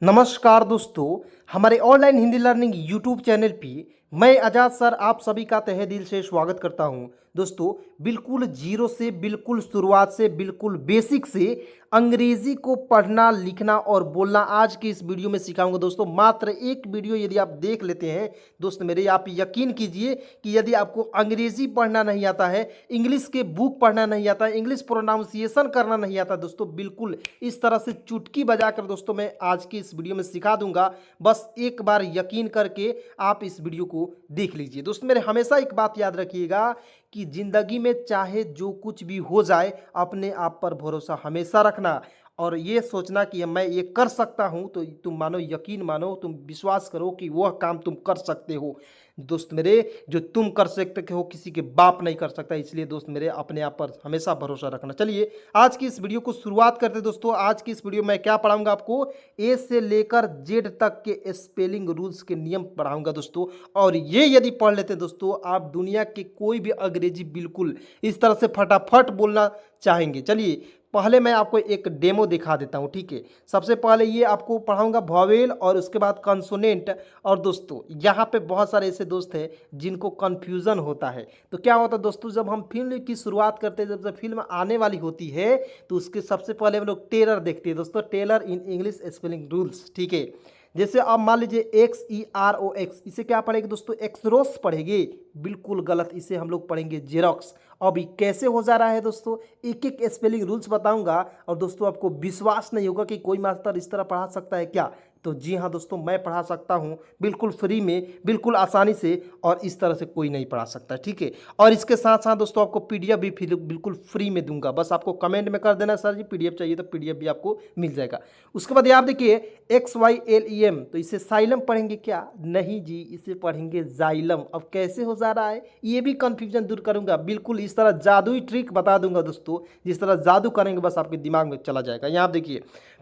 नमस्कार दोस्तों, हमारे online Hindi learning YouTube channel पे मैं आजाद सर आप सभी का तहे दिल से स्वागत करता हूं। दोस्तों, बिल्कुल जीरो से, बिल्कुल शुरुआत से, बिल्कुल बेसिक से अंग्रेजी को पढ़ना, लिखना और बोलना आज की इस वीडियो में सिखाऊंगा। दोस्तों, मात्र एक वीडियो यदि आप देख लेते हैं दोस्त मेरे, आप यकीन कीजिए कि यदि आपको अंग्रेजी पढ़ना नहीं आता है, इंग्लिश के बुक पढ़ना नहीं आता है, इंग्लिश प्रोनाउंसिएशन करना नहीं आता दोस्तों, बिल्कुल इस तरह से चुटकी बजाकर दोस्तों मैं आज की इस वीडियो में सिखा दूंगा। बस एक बार यकीन करके आप इस वीडियो को देख लीजिए। दोस्तों मेरे, हमेशा एक बात याद रखिएगा कि जिंदगी में चाहे जो कुछ भी हो जाए, अपने आप पर भरोसा हमेशा रखना और ये सोचना कि मैं ये कर सकता हूं। तो तुम मानो, यकीन मानो, तुम विश्वास करो कि वह काम तुम कर सकते हो दोस्त मेरे, जो तुम कर सकते हो किसी के बाप नहीं कर सकता। इसलिए दोस्त मेरे, अपने आप पर हमेशा भरोसा रखना। चलिए आज की इस वीडियो को शुरुआत करते हैं। दोस्तों, आज की इस वीडियो में क्या पढ़ाऊंगा आपको, ए से लेकर जेड तक के स्पेलिंग रूल्स के नियम पढ़ाऊंगा दोस्तों। और ये यदि पढ़ लेते हैं दोस्तों, आप दुनिया के कोई भी अंग्रेजी बिल्कुल इस तरह से फटाफट बोलना चाहेंगे। चलिए पहले मैं आपको एक डेमो दिखा देता हूं, ठीक है। सबसे पहले ये आपको पढ़ाऊंगा वॉवेल और उसके बाद कंसोनेंट। और दोस्तों यहाँ पे बहुत सारे ऐसे दोस्त हैं जिनको कन्फ्यूज़न होता है। तो क्या होता है दोस्तों, जब हम फिल्म की शुरुआत करते हैं, जब फिल्म आने वाली होती है तो उसके सबसे पहले हम लोग टेलर देखते हैं दोस्तों, tailor in English spelling rules, ठीक है। जैसे आप मान लीजिए XEROX, इसे क्या पढ़ेंगे दोस्तों, एक्सरोस पढ़ेंगे, बिल्कुल गलत, इसे हम लोग पढ़ेंगे जेरोक्स। अब ये कैसे हो जा रहा है दोस्तों, एक एक स्पेलिंग रूल्स बताऊंगा और दोस्तों आपको विश्वास नहीं होगा कि कोई मास्टर इस तरह पढ़ा सकता है क्या। तो जी हाँ दोस्तों, मैं पढ़ा सकता हूँ बिल्कुल फ्री में, बिल्कुल आसानी से, और इस तरह से कोई नहीं पढ़ा सकता, ठीक है। और इसके साथ साथ दोस्तों आपको PDF भी बिल्कुल फ्री में दूंगा। बस आपको कमेंट में कर देना सर जी PDF चाहिए, तो PDF भी आपको मिल जाएगा। उसके बाद आप देखिए XYLEM, तो इसे साइलम पढ़ेंगे क्या, नहीं जी, इसे पढ़ेंगे जाइलम। अब कैसे हो जा रहा है, ये भी कंफ्यूजन दूर करूंगा, बिल्कुल इस तरह जादुई ट्रिक बता दूंगा दोस्तों, जिस तरह जादू करेंगे बस आपके दिमाग में चला जाएगा। यहाँ आप देखिए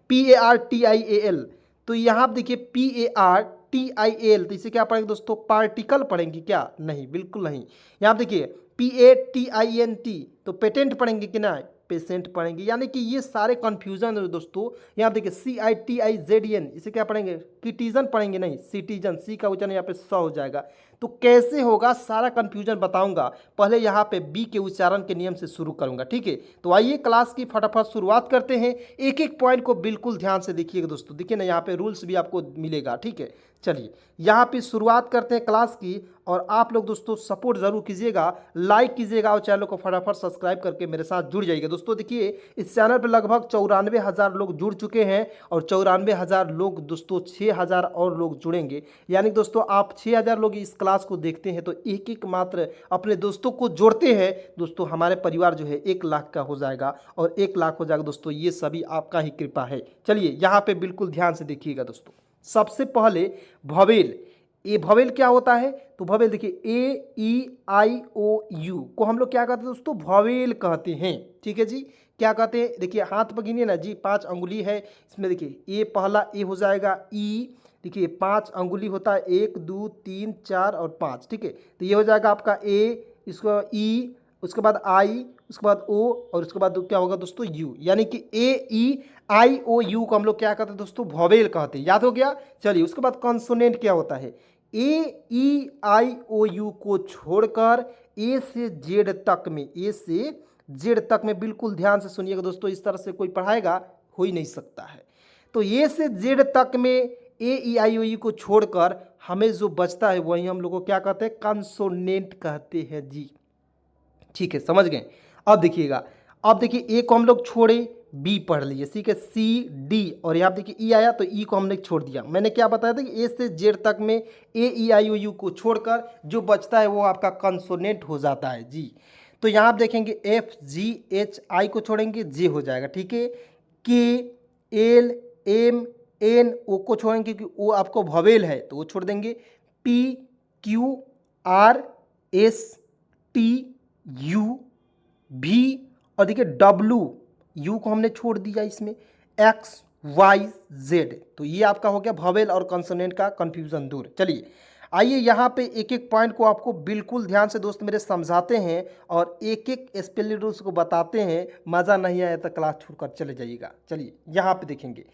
PARTIAL, तो यहाँ आप देखिए PARTIAL, तो इसे क्या पढ़ेंगे दोस्तों, पार्टिकल पढ़ेंगे क्या, नहीं, बिल्कुल नहीं। यहाँ आप देखिए PATINT, तो पेटेंट पढ़ेंगे कि ना, पेशेंट पढ़ेंगे। यानी कि ये सारे कंफ्यूजन है दोस्तों। यहाँ देखिए CITIZEN, इसे क्या पढ़ेंगे, किटीजन पढ़ेंगे, नहीं, सिटीजन, सी का उच्चारण यहाँ पे स हो जाएगा। तो कैसे होगा सारा कंफ्यूजन बताऊंगा। पहले यहाँ पे बी के उच्चारण के नियम से शुरू करूंगा, ठीक है। तो आइए क्लास की फटाफट शुरुआत करते हैं। एक एक पॉइंट को बिल्कुल ध्यान से देखिएगा दोस्तों, देखिए ना यहाँ पे रूल्स भी आपको मिलेगा, ठीक है। चलिए यहाँ पे शुरुआत करते हैं क्लास की। और आप लोग दोस्तों सपोर्ट जरूर कीजिएगा, लाइक कीजिएगा और चैनल को फटाफट सब्सक्राइब करके मेरे साथ जुड़ जाइएगा दोस्तों। देखिए इस चैनल पर लगभग 94,000 लोग जुड़ चुके हैं और 94,000 लोग दोस्तों 6,000 और लोग जुड़ेंगे। यानी दोस्तों आप 6,000 लोग इस क्लास को देखते हैं तो एक एक मात्र अपने दोस्तों को जोड़ते हैं दोस्तों, हमारे परिवार जो है 1 लाख का हो जाएगा। और 1 लाख हो जाएगा दोस्तों, ये सभी आपका ही कृपा है। चलिए यहाँ पे बिल्कुल ध्यान से देखिएगा दोस्तों। सबसे पहले वॉवेल, ये वॉवेल क्या होता है, तो वॉवेल देखिए AEIOU को हम लोग क्या कहते हैं दोस्तों, वॉवेल कहते हैं, ठीक है जी। क्या कहते हैं, देखिए हाथ पर गिनिए ना जी, 5 अंगुली है इसमें। देखिए ए, पहला ए हो जाएगा ई, देखिए 5 अंगुली होता है, 1 2 3 4 और 5, ठीक है। तो ये हो जाएगा आपका ए, इसको ई, उसके बाद आई, उसके बाद ओ, और उसके बाद क्या होगा दोस्तों, यू। यानी कि AEIOU को हम लोग क्या कहते हैं दोस्तों, वॉवेल कहते हैं। याद हो गया। चलिए उसके बाद कॉन्सोनेंट क्या होता है, AEIOU को छोड़कर ए से जेड तक में, ए से जेड तक में, बिल्कुल ध्यान से सुनिएगा दोस्तों, इस तरह से कोई पढ़ाएगा हो ही नहीं सकता है। तो ए से जेड तक में AEIOU को छोड़कर हमें जो बचता है वही हम लोग को क्या कहते हैं, कंसोनेंट कहते हैं जी, ठीक है, समझ गए। अब देखिएगा, अब देखिए ए को हम लोग छोड़े, बी पढ़ लिए, ठीक है, CD, और यहाँ देखिए ई आया तो ई को हमने छोड़ दिया। मैंने क्या बताया था कि ए से जेड तक में AEIOU को छोड़कर जो बचता है वो आपका कंसोनेंट हो जाता है जी। तो यहाँ आप देखेंगे FGHI को छोड़ेंगे, जे हो जाएगा, ठीक है। KLMNO को छोड़ेंगे क्योंकि वो आपको वॉवेल है तो वो छोड़ देंगे। PQRSTU भी, और देखिए WU को हमने छोड़ दिया इसमें, XYZ, तो ये आपका हो गया वॉवेल और कंसोनेंट का कंफ्यूजन दूर। चलिए आइए यहाँ पे एक एक पॉइंट को आपको बिल्कुल ध्यान से दोस्त मेरे समझाते हैं और एक एक स्पेलिंग रूल्स को बताते हैं। मज़ा नहीं आया तो क्लास छोड़कर चले जाइएगा। चलिए यहाँ पे देखेंगे,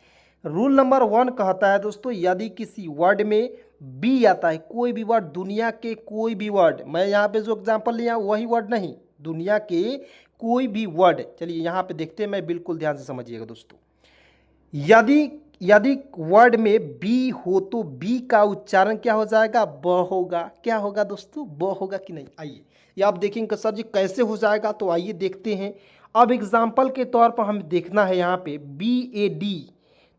रूल नंबर 1 कहता है दोस्तों, यदि किसी वर्ड में बी आता है, कोई भी वर्ड, दुनिया के कोई भी वर्ड, मैं यहाँ पे जो एग्जांपल लिया वही वर्ड नहीं, दुनिया के कोई भी वर्ड। चलिए यहाँ पे देखते हैं, मैं बिल्कुल ध्यान से समझिएगा दोस्तों। यदि यदि वर्ड में बी हो तो बी का उच्चारण क्या हो जाएगा? ब होगा। क्या होगा दोस्तों? ब होगा कि नहीं? आइए ये आप देखेंगे सर जी कैसे हो जाएगा, तो आइए देखते हैं। अब एग्जाम्पल के तौर पर हमें देखना है यहाँ पे बी ए डी,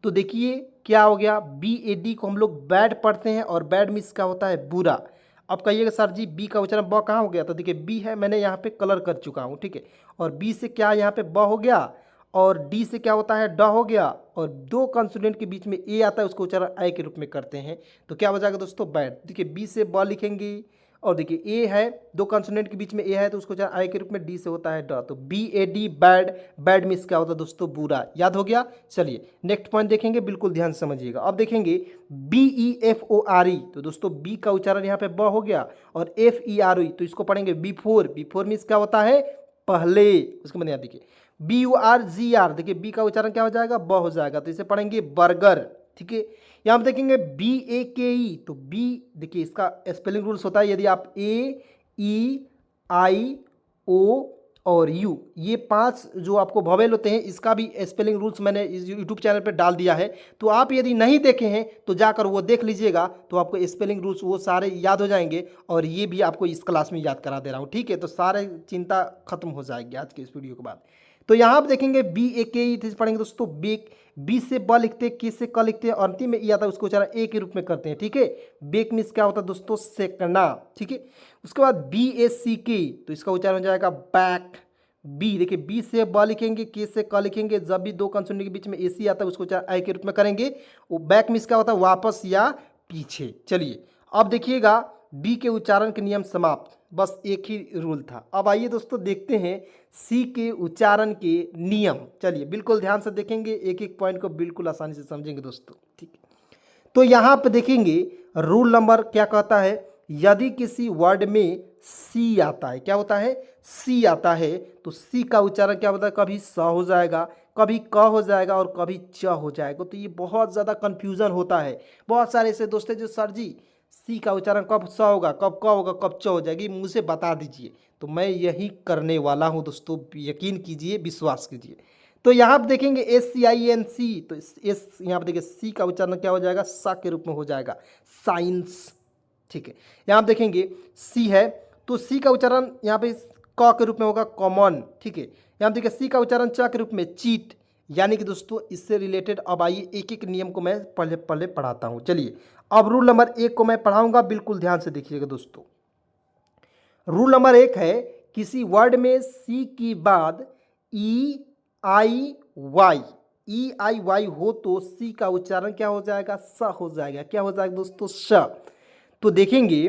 तो देखिए क्या हो गया, बी ए डी को हम लोग बैड पढ़ते हैं और बैड मीन्स क्या होता है? बुरा। अब कहिएगा सर जी बी का उच्चारण ब कहाँ हो गया? तो देखिए बी है, मैंने यहाँ पे कलर कर चुका हूँ, ठीक है। और बी से क्या यहाँ पे ब हो गया, और डी से क्या होता है? ड हो गया, और दो कंसोनेंट के बीच में ए आता है, उसको उच्चारण आई के रूप में करते हैं, तो क्या हो जाएगा दोस्तों? बैड। देखिए बी से ब लिखेंगे, और देखिए ए है, दो कंसोनेंट के बीच में ए है, तो उसको उच्चारण आई के रूप में, डी से होता है ड, तो B A D bad. Bad means क्या होता है दोस्तों? बुरा। याद हो गया? चलिए नेक्स्ट पॉइंट देखेंगे, बिल्कुल ध्यान से समझिएगा। अब देखेंगे B E F O R E, तो दोस्तों बी का उच्चारण यहाँ पे ब हो गया, और एफ ई आर ई, तो इसको पढ़ेंगे बिफोर। बिफोर मीन्स क्या होता है? पहले। उसके बाद यहाँ देखिए B U R G R, देखिए बी का उच्चारण क्या हो जाएगा? ब हो जाएगा, तो इसे पढ़ेंगे बर्गर, ठीक है। यहाँ पे देखेंगे बी ए के ई, तो बी देखिए इसका स्पेलिंग रूल्स होता है, यदि आप ए ई आई ओ और यू, ये 5 जो आपको वोवेल होते हैं, इसका भी स्पेलिंग रूल्स मैंने इस यूट्यूब चैनल पे डाल दिया है, तो आप यदि नहीं देखे हैं तो जाकर वो देख लीजिएगा, तो आपको स्पेलिंग रूल्स वो सारे याद हो जाएंगे, और ये भी आपको इस क्लास में याद करा दे रहा हूँ, ठीक है। तो सारे चिंता खत्म हो जाएगी आज के इस वीडियो के बाद। तो यहाँ आप देखेंगे बी ए के ई पढ़ेंगे दोस्तों, बेक, बी से ब लिखते हैं, के से क लिखते हैं, और अंतिम में ई आता है, उसको उच्चारण ए के रूप में करते हैं, ठीक है। बेक मीन्स क्या होता है दोस्तों? सेकना, ठीक है। उसके बाद बी ए सी के, तो इसका उच्चारण हो जाएगा बैक। बी देखिए बी से ब लिखेंगे, के से क लिखेंगे, जब भी दो कंसोनेंट के बीच में ए सी आता है, उसको उच्चारण आई के रूप में करेंगे। वो बैक मीन्स क्या होता है? वापस या पीछे। चलिए अब देखिएगा बी के उच्चारण के नियम समाप्त, बस एक ही रूल था। अब आइए दोस्तों देखते हैं सी के उच्चारण के नियम। चलिए बिल्कुल ध्यान से देखेंगे, एक एक पॉइंट को बिल्कुल आसानी से समझेंगे दोस्तों, ठीक है। तो यहाँ पे देखेंगे रूल नंबर क्या कहता है, यदि किसी वर्ड में सी आता है, क्या होता है? सी आता है, तो सी का उच्चारण क्या होता है? कभी स हो जाएगा, कभी क हो जाएगा, और कभी च हो जाएगा। तो ये बहुत ज़्यादा कन्फ्यूज़न होता है। बहुत सारे ऐसे दोस्त हैं जो सर जी सी का उच्चारण कब स होगा, कब क होगा, कब च हो जाएगी, मुझे बता दीजिए। तो मैं यही करने वाला हूँ दोस्तों, यकीन कीजिए, विश्वास कीजिए। तो यहाँ पे देखेंगे S C I N C, तो एस यहाँ पे देखिए सी का उच्चारण क्या हो जाएगा? सा के रूप में हो जाएगा, साइंस, ठीक है। यहाँ पे देखेंगे सी है, तो सी का उच्चारण यहाँ पे क के रूप में होगा, कॉमन, ठीक है। यहाँ पे देखिए सी का उच्चारण च के रूप में, चीट। यानी कि दोस्तों इससे रिलेटेड अब आइए एक एक नियम को मैं पहले पहले पढ़ाता हूँ। चलिए अब रूल नंबर 1 को मैं पढ़ाऊंगा, बिल्कुल ध्यान से देखिएगा दोस्तों। रूल नंबर 1 है, किसी वर्ड में सी की बाद ई आई वाई हो तो सी का उच्चारण क्या हो जाएगा? स हो जाएगा। क्या हो जाएगा दोस्तों? श। तो देखेंगे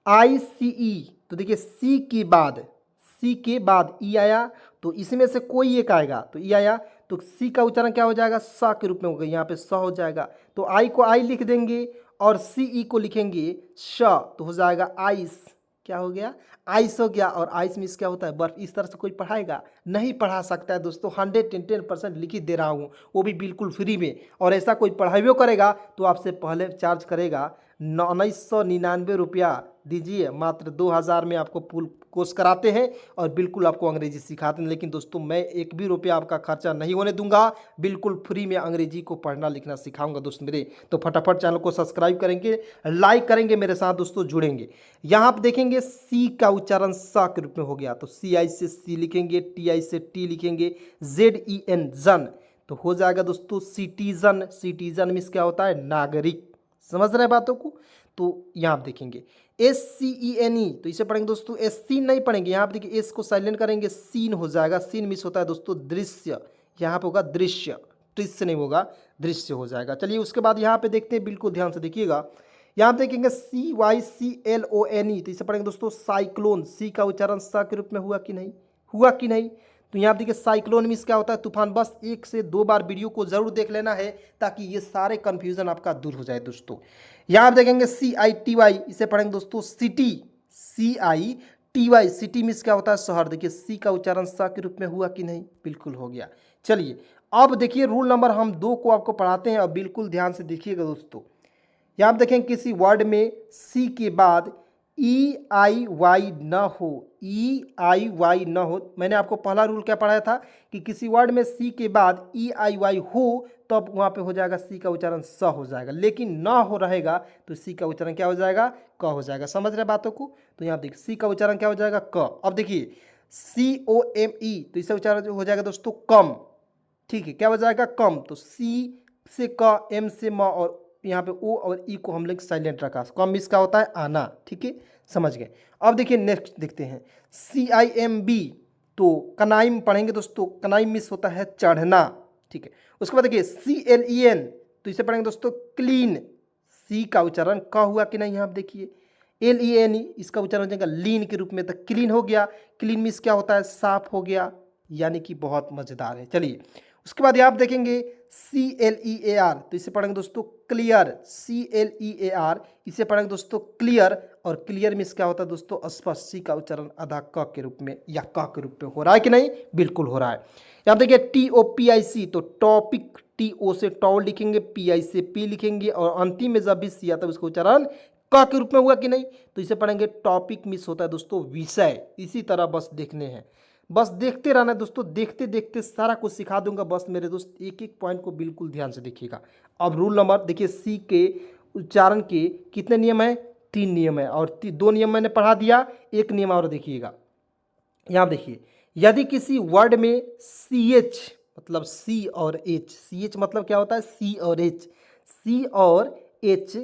आई सी ई, तो देखिए सी के बाद ई आया, तो इसमें से कोई एक आएगा, तो ई आया, तो सी का उच्चारण क्या हो जाएगा? स के रूप में होगा, यहाँ पे स हो जाएगा। तो आई को आई लिख देंगे, और सी ई को लिखेंगे श, तो हो जाएगा आइस। क्या हो गया? आइस हो गया। और आइस मीन्स क्या होता है? बर्फ। इस तरह से कोई पढ़ाएगा? नहीं पढ़ा सकता है दोस्तों। 110% लिख ही दे रहा हूँ, वो भी बिल्कुल फ्री में। और ऐसा कोई पढ़ाइयो करेगा तो आपसे पहले चार्ज करेगा 1999 रुपया दीजिए, मात्र 2000 में आपको फुल कोर्स कराते हैं, और बिल्कुल आपको अंग्रेजी सिखाते हैं। लेकिन दोस्तों मैं एक भी रुपया आपका खर्चा नहीं होने दूंगा, बिल्कुल फ्री में अंग्रेजी को पढ़ना लिखना सिखाऊंगा दोस्त मेरे। तो फटाफट चैनल को सब्सक्राइब करेंगे, लाइक करेंगे, मेरे साथ दोस्तों जुड़ेंगे। यहाँ पर देखेंगे सी का उच्चारण सा के रूप में हो गया, तो सी आई से सी लिखेंगे, टी आई से टी लिखेंगे, जेड ई एन जन, तो हो जाएगा दोस्तों सिटीजन। सिटीजन मीन्स क्या होता है? नागरिक। समझ रहे हैं बातों को? तो यहाँ आप देखेंगे S C E N E, तो इसे पढ़ेंगे दोस्तों, एस सीन नहीं पढ़ेंगे। यहाँ पे देखिए एस को साइलेंट करेंगे, सीन हो जाएगा। सीन मिस होता है दोस्तों दृश्य, यहाँ पे होगा दृश्य, दृश्य नहीं होगा, दृश्य हो जाएगा। चलिए उसके बाद यहाँ पे देखते हैं, बिल्कुल ध्यान से देखिएगा। यहाँ पे देखेंगे C Y C L O N E, तो इसे पढ़ेंगे दोस्तों साइक्लोन। सी का उच्चारण सा के रूप में हुआ कि नहीं? हुआ कि नहीं? तो यहाँ देखिए साइक्लोन मीन्स क्या होता है? तूफान। बस 1 से 2 बार वीडियो को जरूर देख लेना है, ताकि ये सारे कंफ्यूजन आपका दूर हो जाए दोस्तों। यहाँ आप देखेंगे सी आई टी वाई, इसे पढ़ेंगे दोस्तों city. C I T Y, city means क्या होता है? शहर। देखिए सी का उच्चारण सा के रूप में हुआ कि नहीं? बिल्कुल हो गया। चलिए अब देखिए रूल नंबर हम 2 को आपको पढ़ाते हैं और बिल्कुल ध्यान से देखिएगा दोस्तों। यहाँ आप देखें किसी वर्ड में सी के बाद ई आई वाई न हो, ई आई वाई न हो। मैंने आपको पहला रूल क्या पढ़ाया था कि किसी वर्ड में सी के बाद ई आई वाई हो तब वहाँ पे हो जाएगा सी का उच्चारण स हो जाएगा, लेकिन ना हो रहेगा तो सी का उच्चारण क्या हो जाएगा, क हो जाएगा। समझ रहे बातों को? तो यहाँ देखिए सी का उच्चारण क्या हो जाएगा, क। अब देखिए सी ओ एम ई, तो इससे उच्चारण हो जाएगा दोस्तों कम। ठीक है, क्या हो जाएगा, कम। तो सी से क, एम से म, और यहाँ पे ओ और ई को हम लोग साइलेंट रखा। कम इसका होता है आना। ठीक है, समझ गए। अब देखिए नेक्स्ट देखते हैं सी आई एम बी, तो कनाइम पढ़ेंगे दोस्तों। कनाइम मिस होता है चढ़ना। ठीक है, उसके बाद देखिए सी एल ई एन, तो इसे पढ़ेंगे दोस्तों क्लीन। सी का उच्चारण क हुआ कि नहीं, यहाँ आप देखिए एल ई एन ई, इसका उच्चारण हो जाएगा लीन के रूप में, तो क्लीन हो गया। क्लीन मिस क्या होता है, साफ हो गया, यानी कि बहुत मजेदार है। चलिए उसके बाद आप देखेंगे सी एल ई ए आर, तो इसे पढ़ेंगे दोस्तों clear. C L E A R, इसे पढ़ेंगे दोस्तों क्लियर। और क्लियर मिस क्या होता है दोस्तों, स्पष्ट। सी का उच्चारण आधा क के रूप में या क के रूप में हो रहा है कि नहीं, बिल्कुल हो रहा है। यहाँ देखिए टी ओ पी आई सी, तो टॉपिक, टी ओ से टॉ लिखेंगे, पी आई से पी लिखेंगे, और अंतिम में जब भी सी आता है उसका उच्चारण क के रूप में हुआ कि नहीं, तो इसे पढ़ेंगे टॉपिक मिस होता है दोस्तों विषय। इसी तरह बस देखने हैं, बस देखते रहना दोस्तों, देखते देखते सारा कुछ सिखा दूंगा। बस मेरे दोस्त एक एक पॉइंट को बिल्कुल ध्यान से देखिएगा। अब रूल नंबर देखिए सी के उच्चारण के कितने नियम है, 3 नियम है, और 2 नियम मैंने पढ़ा दिया, एक नियम और देखिएगा। यहाँ देखिए यदि किसी वर्ड में सी एच, मतलब सी और एच, सी एच मतलब क्या होता है, सी और एच, सी और एच,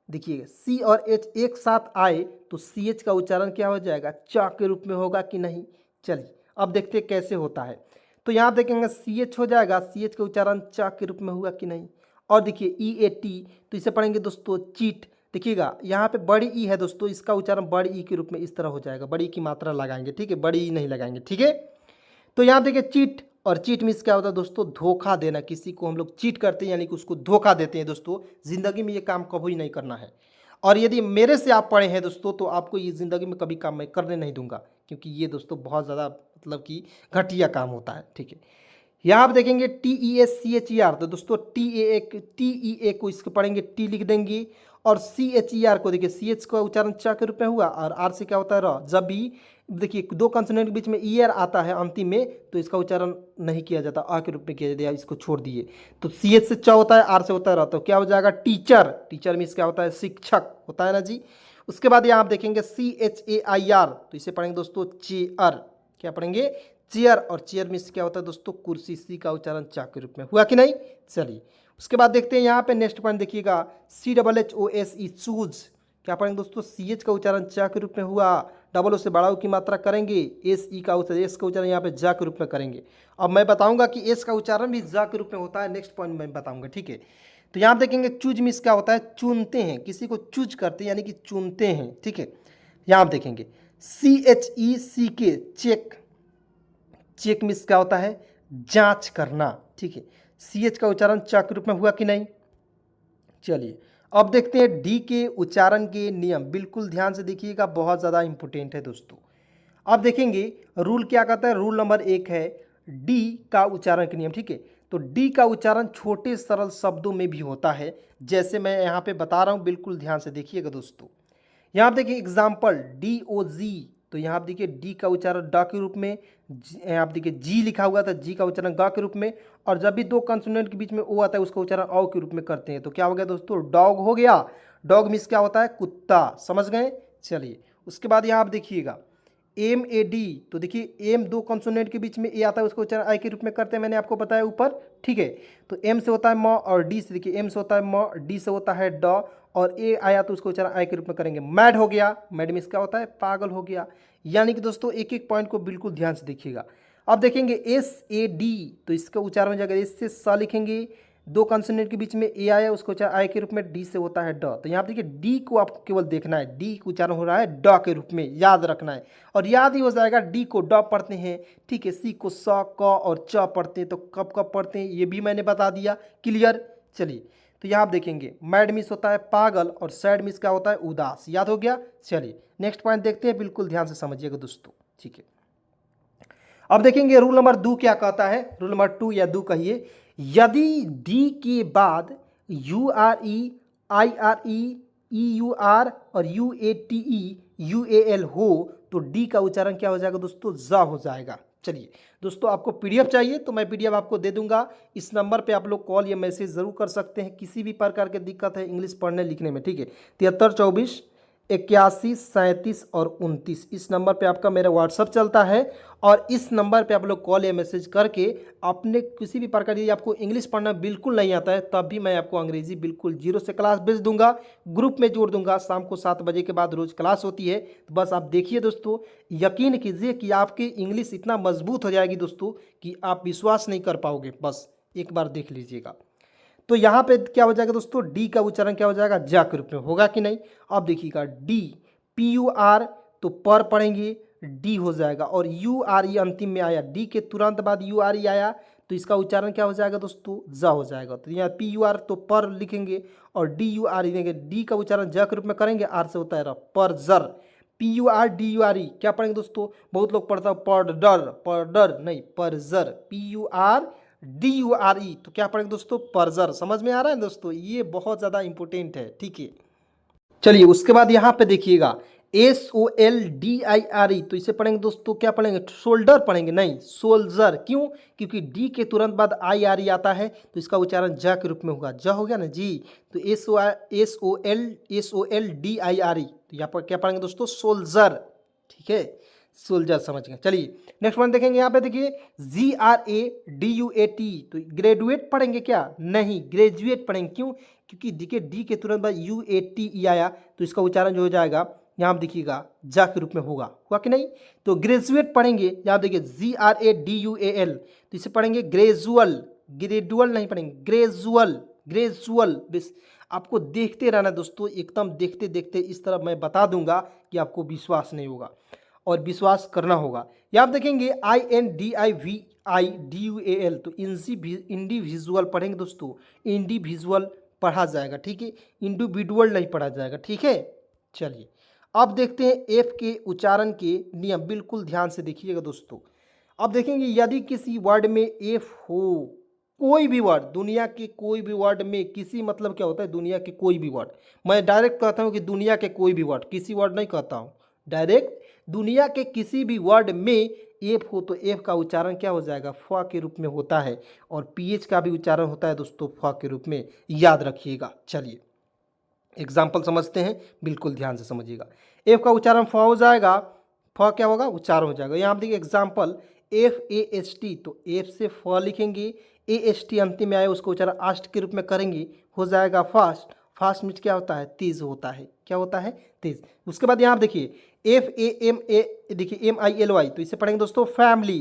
देखिएगा सी और एच एक साथ आए तो सी एच का उच्चारण क्या हो जाएगा, च के रूप में होगा कि नहीं। चलिए अब देखते हैं कैसे होता है। तो यहाँ देखेंगे सी एच हो जाएगा, सी एच का उच्चारण च के रूप में हुआ कि नहीं। और देखिए ई ए टी, तो इसे पढ़ेंगे दोस्तों चीट। देखिएगा यहाँ पे बड़ी ई है दोस्तों, इसका उच्चारण बड़ी ई के रूप में इस तरह हो जाएगा, बड़ी की मात्रा लगाएंगे। ठीक है, बड़ी ई नहीं लगाएंगे। ठीक है, तो यहाँ देखिए चीट, और चीट मीन्स क्या होता है दोस्तों, धोखा देना। किसी को हम लोग चीट करते हैं यानी कि उसको धोखा देते हैं दोस्तों। जिंदगी में ये काम कभी नहीं करना है, और यदि मेरे से आप पढ़े हैं दोस्तों तो आपको ये ज़िंदगी में कभी काम मैं करने नहीं दूंगा, क्योंकि ये दोस्तों बहुत ज़्यादा मतलब कि घटिया काम होता है। ठीक है, यहाँ आप देखेंगे T E S C H E R, तो दोस्तों टी ई ए को इसको पढ़ेंगे टी लिख देंगे, और सी एच ई आर को देखिए सी एच का उच्चारण च के रूप में हुआ, और आर से क्या होता है र। जब भी देखिए 2 कंसोनेंट के बीच में ई आर आता है अंतिम में, तो इसका उच्चारण नहीं किया जाता, आ के रूप में किया जाता है, इसको छोड़ दिए। तो सी एच से च होता है, आर से होता है र, तो क्या हो जाएगा टीचर। टीचर मीन्स क्या होता है, शिक्षक होता है ना जी। उसके बाद यहाँ आप देखेंगे C H A I R, तो इसे पढ़ेंगे दोस्तों चेयर। क्या पढ़ेंगे, चेयर। और चेयर मीन्स क्या होता है दोस्तों, कुर्सी। सी का उच्चारण चा के रूप में हुआ कि नहीं। चलिए उसके बाद देखते हैं यहाँ पे नेक्स्ट पॉइंट देखिएगा C double H O S E choose. क्या पढ़ेंगे दोस्तों, सी एच का उच्चारण चा के रूप में हुआ, डबल ओ से बड़ा ओ की मात्रा करेंगे, एस ई का उच्चारण, एस का उच्चारण यहाँ पे जा के रूप में करेंगे। अब मैं बताऊंगा कि एस का उच्चारण भी जा के रूप में होता है, नेक्स्ट पॉइंट में बताऊंगा। ठीक है, तो यहाँ देखेंगे चूज मीन्स क्या होता है, चुनते हैं, किसी को चूज करते हैं यानी कि चुनते हैं। ठीक है, यहाँ आप देखेंगे सी एच ई सी के, चेक। चेक मीन्स क्या होता है, जांच करना। ठीक है, सी एच का उच्चारण च के रूप में हुआ कि नहीं। चलिए अब देखते हैं डी के उच्चारण के नियम, बिल्कुल ध्यान से देखिएगा, बहुत ज़्यादा इंपॉर्टेंट है दोस्तों। अब देखेंगे रूल क्या कहता है, रूल नंबर 1 है डी का उच्चारण के नियम। ठीक है, तो डी का उच्चारण छोटे सरल शब्दों में भी होता है, जैसे मैं यहाँ पे बता रहा हूँ, बिल्कुल ध्यान से देखिएगा दोस्तों। यहाँ आप देखिए एग्जाम्पल डी ओ जी, तो यहाँ आप देखिए डी का उच्चारण ड के रूप में, आप देखिए जी लिखा हुआ था, जी का उच्चारण ग के रूप में, और जब भी 2 कंसोनेंट के बीच में ओ आता है उसका उच्चारण औ के रूप में करते हैं, तो क्या हो गया दोस्तों, डॉग हो गया। डॉग मीन्स क्या होता है, कुत्ता। समझ गए। चलिए उसके बाद यहाँ आप देखिएगा एम ए डी, तो देखिए एम 2 कंसोनेंट के बीच में ए आता है उसको उच्चारण आई के रूप में करते हैं, मैंने आपको बताया ऊपर। ठीक है, तो एम से होता है म, और डी से देखिए एम से होता है म, डी से होता है ड, और ए आया तो उसको उच्चारण आई के रूप में करेंगे। मैड हो गया, मैड मीन्स क्या होता है, पागल हो गया। यानी कि दोस्तों एक एक पॉइंट को बिल्कुल ध्यान से देखिएगा। अब देखेंगे एस ए डी, तो इसका उच्चारण हो जाएगा, एस से स लिखेंगे, 2 कंसोनेंट के बीच में ए आया उसको उच्चारण आई के रूप में, डी से होता है ड। तो यहाँ देखिए डी को आपको केवल देखना है, डी का उच्चारण हो रहा है ड के रूप में, याद रखना है, और याद ही हो जाएगा। डी को ड पढ़ते हैं, ठीक है, सी को स, क और च पढ़ते हैं, तो कब कब पढ़ते हैं ये भी मैंने बता दिया। क्लियर। चलिए तो यहाँ आप देखेंगे मैड मिस होता है पागल, और सैड मिस क्या होता है, उदास। याद हो गया। चलिए नेक्स्ट पॉइंट देखते हैं, बिल्कुल ध्यान से समझिएगा दोस्तों। ठीक है, अब देखेंगे रूल नंबर 2 क्या कहता है। रूल नंबर 2 या 2 कहिए, यदि डी के बाद U R E, I R E, E U R और U A T E, U A L हो तो डी का उच्चारण क्या हो जाएगा दोस्तों, जा हो जाएगा। चलिए दोस्तों, आपको पीडीएफ चाहिए तो मैं पीडीएफ आपको दे दूंगा। इस नंबर पे आप लोग कॉल या मैसेज जरूर कर सकते हैं, किसी भी प्रकार की दिक्कत है इंग्लिश पढ़ने लिखने में, ठीक है। 7324 81 37 और 29 इस नंबर पे आपका मेरा व्हाट्सअप चलता है, और इस नंबर पे आप लोग कॉल या मैसेज करके अपने किसी भी प्रकार, यदि आपको इंग्लिश पढ़ना बिल्कुल नहीं आता है तब भी मैं आपको अंग्रेजी बिल्कुल जीरो से क्लास भेज दूंगा, ग्रुप में जोड़ दूंगा। शाम को 7 बजे के बाद रोज़ क्लास होती है, तो बस आप देखिए दोस्तों, यकीन कीजिए कि आपकी इंग्लिश इतना मजबूत हो जाएगी दोस्तों कि आप विश्वास नहीं कर पाओगे। बस एक बार देख लीजिएगा। तो यहाँ पे क्या हो जाएगा दोस्तों, डी का उच्चारण क्या हो जाएगा, जा के रूप में होगा कि नहीं। अब देखिएगा, डी पी यू आर तो पर पढ़ेंगे डी हो जाएगा, और यू आर ई अंतिम में आया, डी के तुरंत बाद यू आर ई आया तो इसका उच्चारण क्या हो जाएगा दोस्तों, जा हो जाएगा। तो यहाँ पी यू आर तो पर लिखेंगे और डी यू आर ई देंगे, डी का उच्चारण जा के रूप में करेंगे, आर से होता है पर जर, P U R D you R ई क्या पढ़ेंगे दोस्तों, बहुत लोग पढ़ता है पर डर नहीं, पर जर, P U R D you R E तो क्या पढ़ेंगे दोस्तों, परजर। समझ में आ रहा है दोस्तों, ये बहुत ज़्यादा इंपॉर्टेंट है, ठीक है। चलिए उसके बाद यहाँ पे देखिएगा, S O L D I R E तो इसे पढ़ेंगे दोस्तों, क्या पढ़ेंगे, शोल्डर पढ़ेंगे नहीं, सोल्जर। क्यों, क्योंकि डी के तुरंत बाद आई आर ई आता है तो इसका उच्चारण जा के रूप में होगा, जा हो गया ना जी। तो S O L D I R E तो यहाँ पर क्या पढ़ेंगे दोस्तों, सोल्जर, ठीक है, सोल्जर समझ गए। चलिए नेक्स्ट वन देखेंगे, यहाँ पे देखिए G R A D U A T तो ग्रेजुएट पढ़ेंगे क्या, नहीं, ग्रेजुएट पढ़ेंगे। क्यों, क्योंकि देखिए डी के तुरंत बाद यू ए टी ई आया तो इसका उच्चारण जो हो जाएगा यहाँ आप देखिएगा जा के रूप में होगा, हुआ कि नहीं। तो ग्रेजुएट पढ़ेंगे, यहाँ देखिए G R A D U A L तो इसे पढ़ेंगे ग्रेजुअल, ग्रेडुअल नहीं पढ़ेंगे, ग्रेजुअल, ग्रेजुअल। बस आपको देखते रहना दोस्तों, एकदम देखते देखते इस तरह मैं बता दूंगा कि आपको विश्वास नहीं होगा और विश्वास करना होगा। यहाँ आप देखेंगे I N D I V I D U A L तो इंडिविजुअल पढ़ेंगे दोस्तों, इंडिविजुअल पढ़ा जाएगा, ठीक है, इंडिविजुअल नहीं पढ़ा जाएगा, ठीक है। चलिए अब देखते हैं एफ के उच्चारण के नियम, बिल्कुल ध्यान से देखिएगा दोस्तों। अब देखेंगे यदि किसी वर्ड में एफ हो, कोई भी वर्ड, दुनिया के कोई भी वर्ड में, किसी मतलब क्या होता है, दुनिया के कोई भी वर्ड, मैं डायरेक्ट कहता हूँ कि दुनिया के कोई भी वर्ड, किसी वर्ड नहीं कहता हूँ, डायरेक्ट दुनिया के किसी भी वर्ड में एफ हो तो एफ का उच्चारण क्या हो जाएगा, फ के रूप में होता है, और पीएच का भी उच्चारण होता है दोस्तों फ के रूप में, याद रखिएगा। चलिए एग्जाम्पल समझते हैं, बिल्कुल ध्यान से समझिएगा। एफ का उच्चारण फ हो जाएगा, फ क्या होगा, उच्चारण हो जाएगा। यहाँ आप देखिए example F A S T तो एफ से फ लिखेंगे, ए एस टी अंतिम में आए उसको उच्चारण आष्ट के रूप में करेंगे, हो जाएगा फास्ट। फास्ट मीन्स क्या होता है, तेज होता है, क्या होता है, तेज। उसके बाद यहाँ आप देखिए एफ ए एम ए, देखिए एम आई एल वाई तो इसे पढ़ेंगे दोस्तों फैमिली।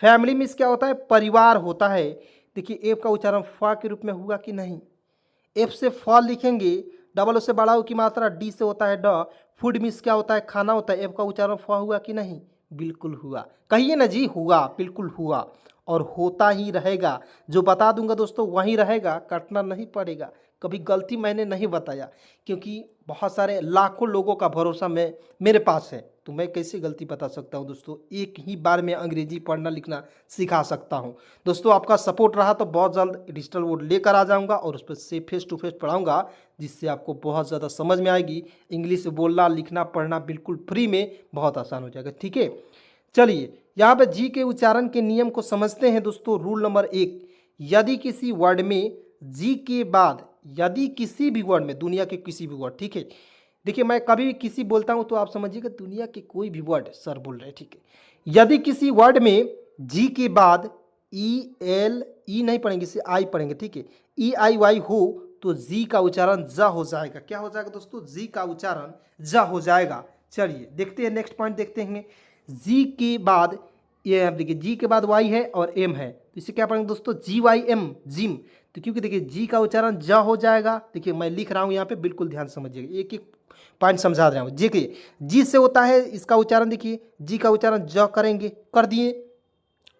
फैमिली मीन्स क्या होता है, परिवार होता है। देखिए एफ का उच्चारण फा के रूप में हुआ कि नहीं, एफ से फ लिखेंगे, डबल से बड़ा की मात्रा, डी से होता है ड, फूड मीन्स क्या होता है, खाना होता है, एफ का उच्चारण फ हुआ कि नहीं, बिल्कुल हुआ, कहिए ना जी, हुआ, बिल्कुल हुआ और होता ही रहेगा। जो बता दूंगा दोस्तों वहीं रहेगा, काटना नहीं पड़ेगा। कभी गलती मैंने नहीं बताया, क्योंकि बहुत सारे लाखों लोगों का भरोसा मेरे पास है, तो मैं कैसे गलती बता सकता हूं दोस्तों। एक ही बार में अंग्रेजी पढ़ना लिखना सिखा सकता हूं दोस्तों। आपका सपोर्ट रहा तो बहुत जल्द डिजिटल बोर्ड लेकर आ जाऊंगा और उस पर से फेस टू फेस पढ़ाऊंगा, जिससे आपको बहुत ज़्यादा समझ में आएगी। इंग्लिश बोलना लिखना पढ़ना बिल्कुल फ्री में बहुत आसान हो जाएगा, ठीक है। चलिए यहाँ पे जी के उच्चारण के नियम को समझते हैं दोस्तों। रूल नंबर 1, यदि किसी वर्ड में जी के बाद, यदि किसी भी वर्ड में, दुनिया के किसी भी वर्ड, ठीक है, देखिए मैं कभी भी किसी बोलता हूं तो आप समझिएगा दुनिया के कोई भी वर्ड सर बोल रहे हैं, ठीक है। यदि किसी वर्ड में जी के बाद ई एल, ई नहीं पढ़ेंगे, इसे आई पढ़ेंगे, ठीक है, ई आई वाई हो तो जी का उच्चारण जा हो जाएगा। क्या हो जाएगा दोस्तों, जी का उच्चारण जा हो जाएगा। चलिए देखते हैं नेक्स्ट पॉइंट देखते हैं। जी के बाद, ये आप देखिए जी के बाद वाई है और एम है तो इसे क्या पढ़ेंगे दोस्तों, जी वाई एम, जिम। तो क्योंकि देखिए जी का उच्चारण जा हो जाएगा, देखिए मैं लिख रहा हूँ यहाँ पे, बिल्कुल ध्यान समझिएगा, एक एक पॉइंट समझा रहा हूँ। जी के जी से होता है इसका उच्चारण, देखिए जी का उच्चारण ज करेंगे, कर दिए,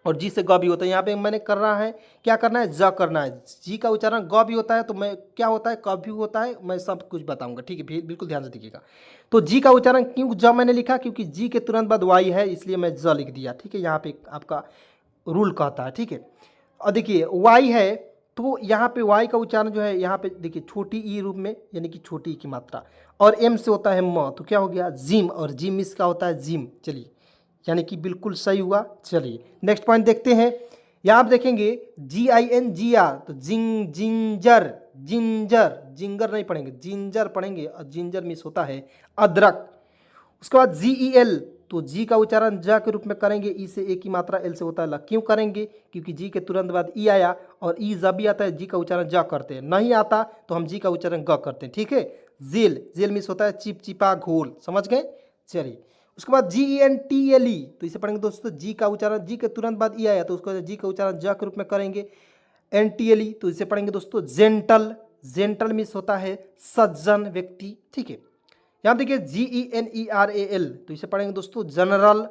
और जी से ग भी होता है। यहाँ पे मैंने करना है, क्या करना है, ज करना है। जी का उच्चारण ग भी होता है तो मैं क्या होता है, क भी होता है, मैं सब कुछ बताऊंगा, ठीक है, बिल्कुल ध्यान से देखिएगा। तो जी का उच्चारण क्यों ज मैंने लिखा, क्योंकि जी के तुरंत बाद वाई है, इसलिए मैं ज लिख दिया, ठीक है। यहाँ पे आपका रूल कहता है, ठीक है। और देखिए वाई है तो यहाँ पे वाई का उच्चारण जो है, यहाँ पे देखिए छोटी ई रूप में, यानी कि छोटी ई की मात्रा, और एम से होता है म, तो क्या हो गया जिम, और जिम इसका होता है जिम। चलिए, यानी कि बिल्कुल सही हुआ। चलिए नेक्स्ट पॉइंट देखते हैं। यहाँ आप देखेंगे GINGR, तो जिंजर, जिंजर, जिंगर नहीं पढ़ेंगे, जिंजर पढ़ेंगे, और जिंजर मिस होता है अदरक। उसके बाद GEL, तो जी का उच्चारण ज के रूप में करेंगे, ई से ए की मात्रा, एल से होता है ल। क्यों करेंगे, क्योंकि जी के तुरंत बाद ई आया, और ई जब भी आता है जी का उच्चारण ज करते हैं, नहीं आता तो हम जी का उच्चारण ग करते हैं, ठीक है। जेल, जेल मिस होता है चिपचिपा घोल, समझ गए। चलिए उसके बाद GENTLE, तो इसे पढ़ेंगे दोस्तों, जी का उच्चारण, जी के तुरंत बाद ई आया तो उसको जी का उच्चारण ज के रूप में करेंगे। NTLE, तो इसे पढ़ेंगे दोस्तों जेंटल, जेंटल मिस होता है सज्जन व्यक्ति, ठीक है। यहाँ देखिए GENERAL, तो इसे पढ़ेंगे दोस्तों जनरल,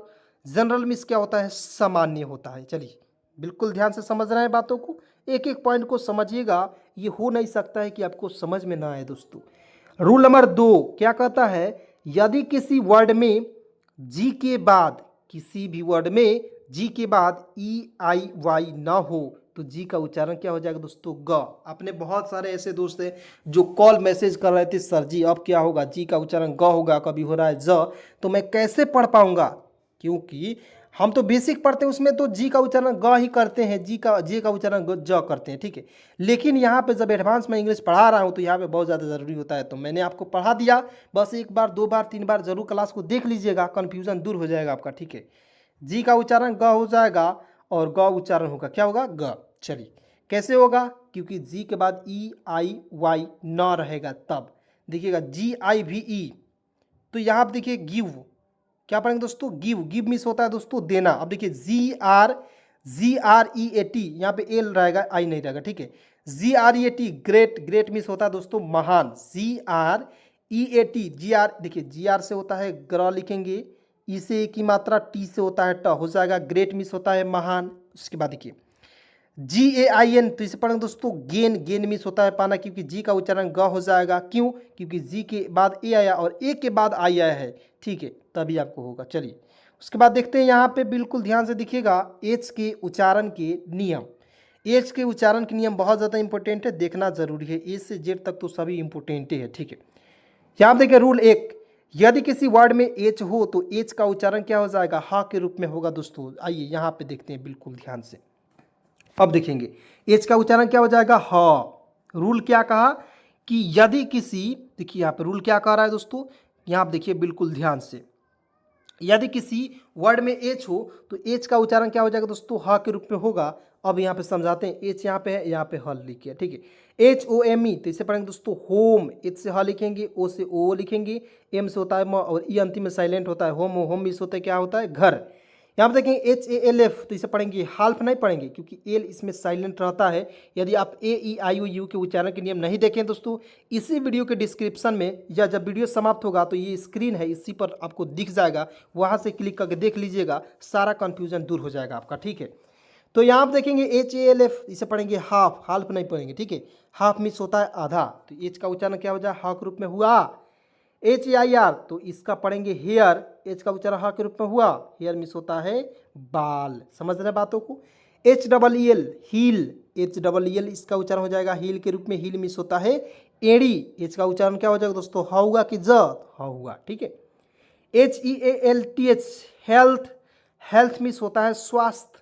जनरल मिस क्या होता है, सामान्य होता है। चलिए बिल्कुल ध्यान से समझ रहे हैं बातों को, एक एक पॉइंट को समझिएगा, ये हो नहीं सकता है कि आपको समझ में ना आए दोस्तों। रूल नंबर 2 क्या कहता है, यदि किसी वर्ड में जी के बाद, किसी भी वर्ड में जी के बाद EIY ना हो तो जी का उच्चारण क्या हो जाएगा दोस्तों, ग। आपने बहुत सारे ऐसे दोस्त हैं जो कॉल मैसेज कर रहे थे, सर जी अब क्या होगा, जी का उच्चारण ग होगा, कभी हो रहा है ज, तो मैं कैसे पढ़ पाऊंगा, क्योंकि हम तो बेसिक पढ़ते हैं उसमें तो जी का उच्चारण ग ही करते हैं, जी का उच्चारण ज करते हैं, ठीक है। लेकिन यहाँ पे जब एडवांस में इंग्लिश पढ़ा रहा हूँ तो यहाँ पे बहुत ज़्यादा ज़रूरी होता है, तो मैंने आपको पढ़ा दिया, बस एक बार, दो बार, तीन बार जरूर क्लास को देख लीजिएगा, कन्फ्यूज़न दूर हो जाएगा आपका, ठीक है। जी का उच्चारण ग हो जाएगा, और ग उच्चारण होगा क्या होगा, ग। चलिए कैसे होगा, क्योंकि जी के बाद EIY न रहेगा तब, देखिएगा GIVE, तो यहाँ आप देखिए गिव, क्या पढ़ेंगे दोस्तों, गिव, गिव मिस होता है दोस्तों देना। अब देखिए GREAT, यहाँ पे एल रहेगा, आई नहीं रहेगा, ठीक है। GREAT, ग्रेट, ग्रेट मिस होता है दोस्तों महान। GREAT, GR, देखिए GR से होता है ग्र लिखेंगे, ई से ए की मात्रा, टी से होता है ट, हो जाएगा ग्रेट मिस होता है महान। उसके बाद देखिए GAIN, तो इसे पढ़ेंगे दोस्तों गेन, गेन मिस होता है पाना, क्योंकि जी का उच्चारण ग हो जाएगा, क्यों, क्योंकि जी के बाद ए आया और ए के बाद आई आया है, ठीक है, तभी आपको होगा। चलिए उसके बाद देखते हैं, यहाँ पे बिल्कुल ध्यान से दिखिएगा एच के उच्चारण के नियम। एच के उच्चारण के नियम बहुत ज़्यादा इंपॉर्टेंट है, देखना जरूरी है, ए से जेड तक तो सभी इंपॉर्टेंट है, ठीक है। यहाँ देखिए रूल 1, यदि किसी वर्ड में एच हो तो एच का उच्चारण क्या हो जाएगा, हा के रूप में होगा दोस्तों। आइए यहाँ पे देखते हैं बिल्कुल ध्यान से, अब देखेंगे एच का उच्चारण क्या हो जाएगा, ह। रूल क्या कहा कि यदि किसी, देखिए यहाँ पे रूल क्या कह रहा है दोस्तों, यहाँ आप देखिए बिल्कुल ध्यान से, यदि किसी वर्ड में एच हो तो एच का उच्चारण क्या हो जाएगा दोस्तों, ह के रूप में होगा। अब यहाँ पे समझाते हैं, एच यहाँ पे है, यहाँ पे ह लिखिए, ठीक है। HOME, तो इसे पढ़ेंगे दोस्तों होम, एच से ह लिखेंगे, ओ से ओ लिखेंगे, एम से होता है म, और ई अंतिम में साइलेंट होता है होम, होम मिस होता है क्या होता है घर। यहाँ पे देखेंगे HALF, तो इसे पढ़ेंगे हाल्फ नहीं पढ़ेंगे, क्योंकि एल इसमें साइलेंट रहता है। यदि आप AEIOU के उच्चारण के नियम नहीं देखें दोस्तों, इसी वीडियो के डिस्क्रिप्शन में, या जब वीडियो समाप्त होगा तो ये स्क्रीन है, इसी पर आपको दिख जाएगा, वहाँ से क्लिक करके देख लीजिएगा, सारा कन्फ्यूजन दूर हो जाएगा आपका, ठीक है। तो यहाँ आप देखेंगे HALF, इसे पढ़ेंगे हाफ, हाल्फ नहीं पढ़ेंगे, ठीक है। हाफ मिस होता है आधा, तो एच का उच्चारण क्या हो जाए, हा के रूप में हुआ। HAIR, तो इसका पढ़ेंगे हेयर, एच का उच्चारण हा के रूप में हुआ, हेयर मिस होता है बाल, समझ रहे बातों को। HEEL, हील, HEEL इसका उच्चारण हो जाएगा हील के रूप में, हील मिस होता है एड़ी, एच का उच्चारण क्या हो जाएगा दोस्तों, हा हुआ कि ज, हा हुआ, ठीक है। HEALTH, हेल्थ, हेल्थ मिस होता है स्वास्थ्य,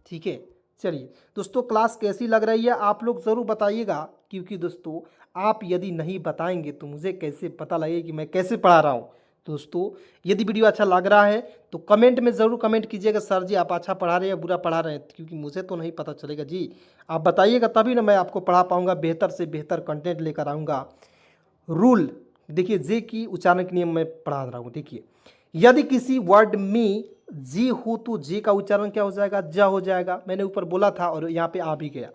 ठीक है। चलिए दोस्तों क्लास कैसी लग रही है आप लोग ज़रूर बताइएगा, क्योंकि दोस्तों आप यदि नहीं बताएंगे तो मुझे कैसे पता लगेगा कि मैं कैसे पढ़ा रहा हूँ। दोस्तों यदि वीडियो अच्छा लग रहा है तो कमेंट में ज़रूर कमेंट कीजिएगा, सर जी आप अच्छा पढ़ा रहे हैं या बुरा पढ़ा रहे हैं, क्योंकि मुझे तो नहीं पता चलेगा जी, आप बताइएगा तभी ना मैं आपको पढ़ा पाऊँगा, बेहतर से बेहतर कंटेंट लेकर आऊँगा। रूल देखिए, जे की उच्चारण के नियम मैं पढ़ा रहा हूँ, देखिए यदि किसी वर्ड में जी हो तो जे का उच्चारण क्या हो जाएगा, ज हो जाएगा, मैंने ऊपर बोला था और यहाँ पे आ भी गया।